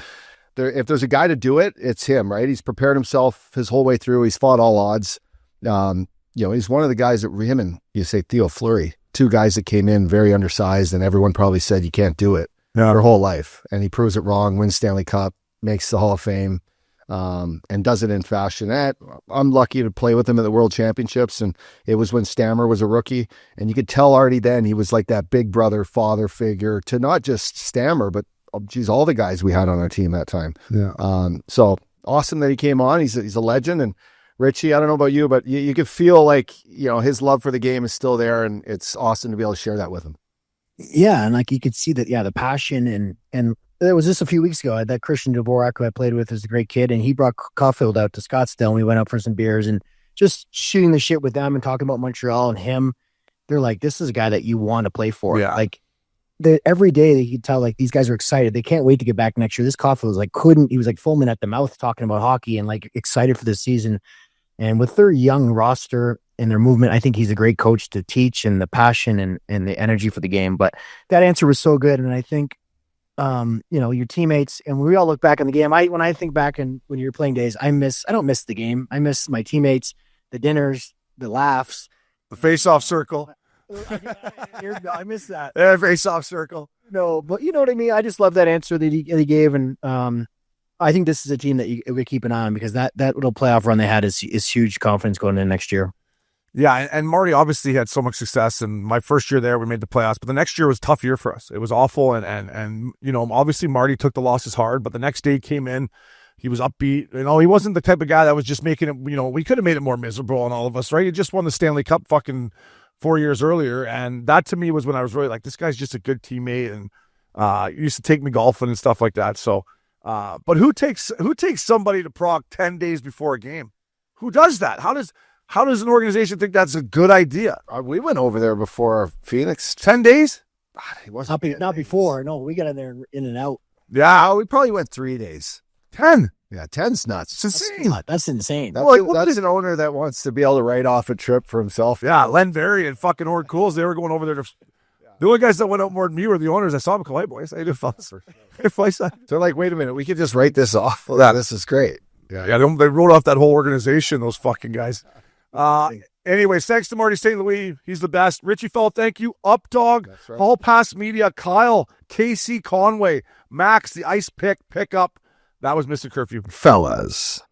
if there's a guy to do it, it's him, right? He's prepared himself his whole way through. He's fought all odds. He's one of the guys that him and you say Theo Fleury, 2 guys that came in very undersized, and everyone probably said you can't do it their whole life. And he proves it wrong, wins Stanley Cup, makes the Hall of Fame, and does it in fashion. I'm lucky to play with him at the World Championships, and it was when Stammer was a rookie, and you could tell already then he was like that big brother, father figure to not just Stammer, but all the guys we had on our team that time. Yeah. So awesome that he came on. He's a legend. And Richie, I don't know about you, but you could feel like his love for the game is still there, and it's awesome to be able to share that with him. Yeah, and you could see that. Yeah, the passion and there was just a few weeks ago. I had that Christian Dvorak who I played with as a great kid, and he brought Caulfield out to Scottsdale, and we went out for some beers and just shooting the shit with them and talking about Montreal and him. They're like, this is a guy that you want to play for. Yeah. Every day that you could tell these guys are excited. They can't wait to get back next year. This Caulfield was he was foaming at the mouth talking about hockey and excited for the season. And with their young roster and their movement, I think he's a great coach to teach, and the passion and the energy for the game. But that answer was so good. And I think, your teammates, and we all look back on the game. When I think back and when you're playing days, I don't miss the game. I miss my teammates, the dinners, the laughs, the face-off circle. I miss that. Face-off circle. No, but you know what I mean? I just love that answer that he gave. And I think this is a team that we keep an eye on, because that little playoff run they had is huge confidence going into next year. Yeah, and Marty obviously had so much success. And my first year there, we made the playoffs. But the next year was a tough year for us. It was awful. And obviously Marty took the losses hard. But the next day he came in. He was upbeat. He wasn't the type of guy that was just making it, we could have made it more miserable on all of us, right? He just won the Stanley Cup fucking 4 years earlier. And that to me was when I was really like, this guy's just a good teammate. And he used to take me golfing and stuff like that. So, but who takes somebody to Prague 10 days before a game? Who does that? How does an organization think that's a good idea? We went over there before Phoenix. 10 days? It wasn't Not before. No, we got in there in and out. Yeah. we probably went 3 days. 10. Yeah, 10's nuts. It's insane. That's insane. That's an owner that wants to be able to write off a trip for himself. Yeah, Len Berry and fucking Ord Cools, they were going over there to. The only guys that went out more than me were the owners. I saw them go, hey, boys, how you doing, fellas? They're like, wait a minute, we could just write this off. Well, yeah, this is great. Yeah, they wrote off that whole organization, those fucking guys. Anyways, thanks to Marty St. Louis. He's the best. Richie Fell, thank you. Updog, right. Hall Pass Media, Kyle, KC Conway, Max, the Ice Pickup. That was Missin Curfew. Fellas.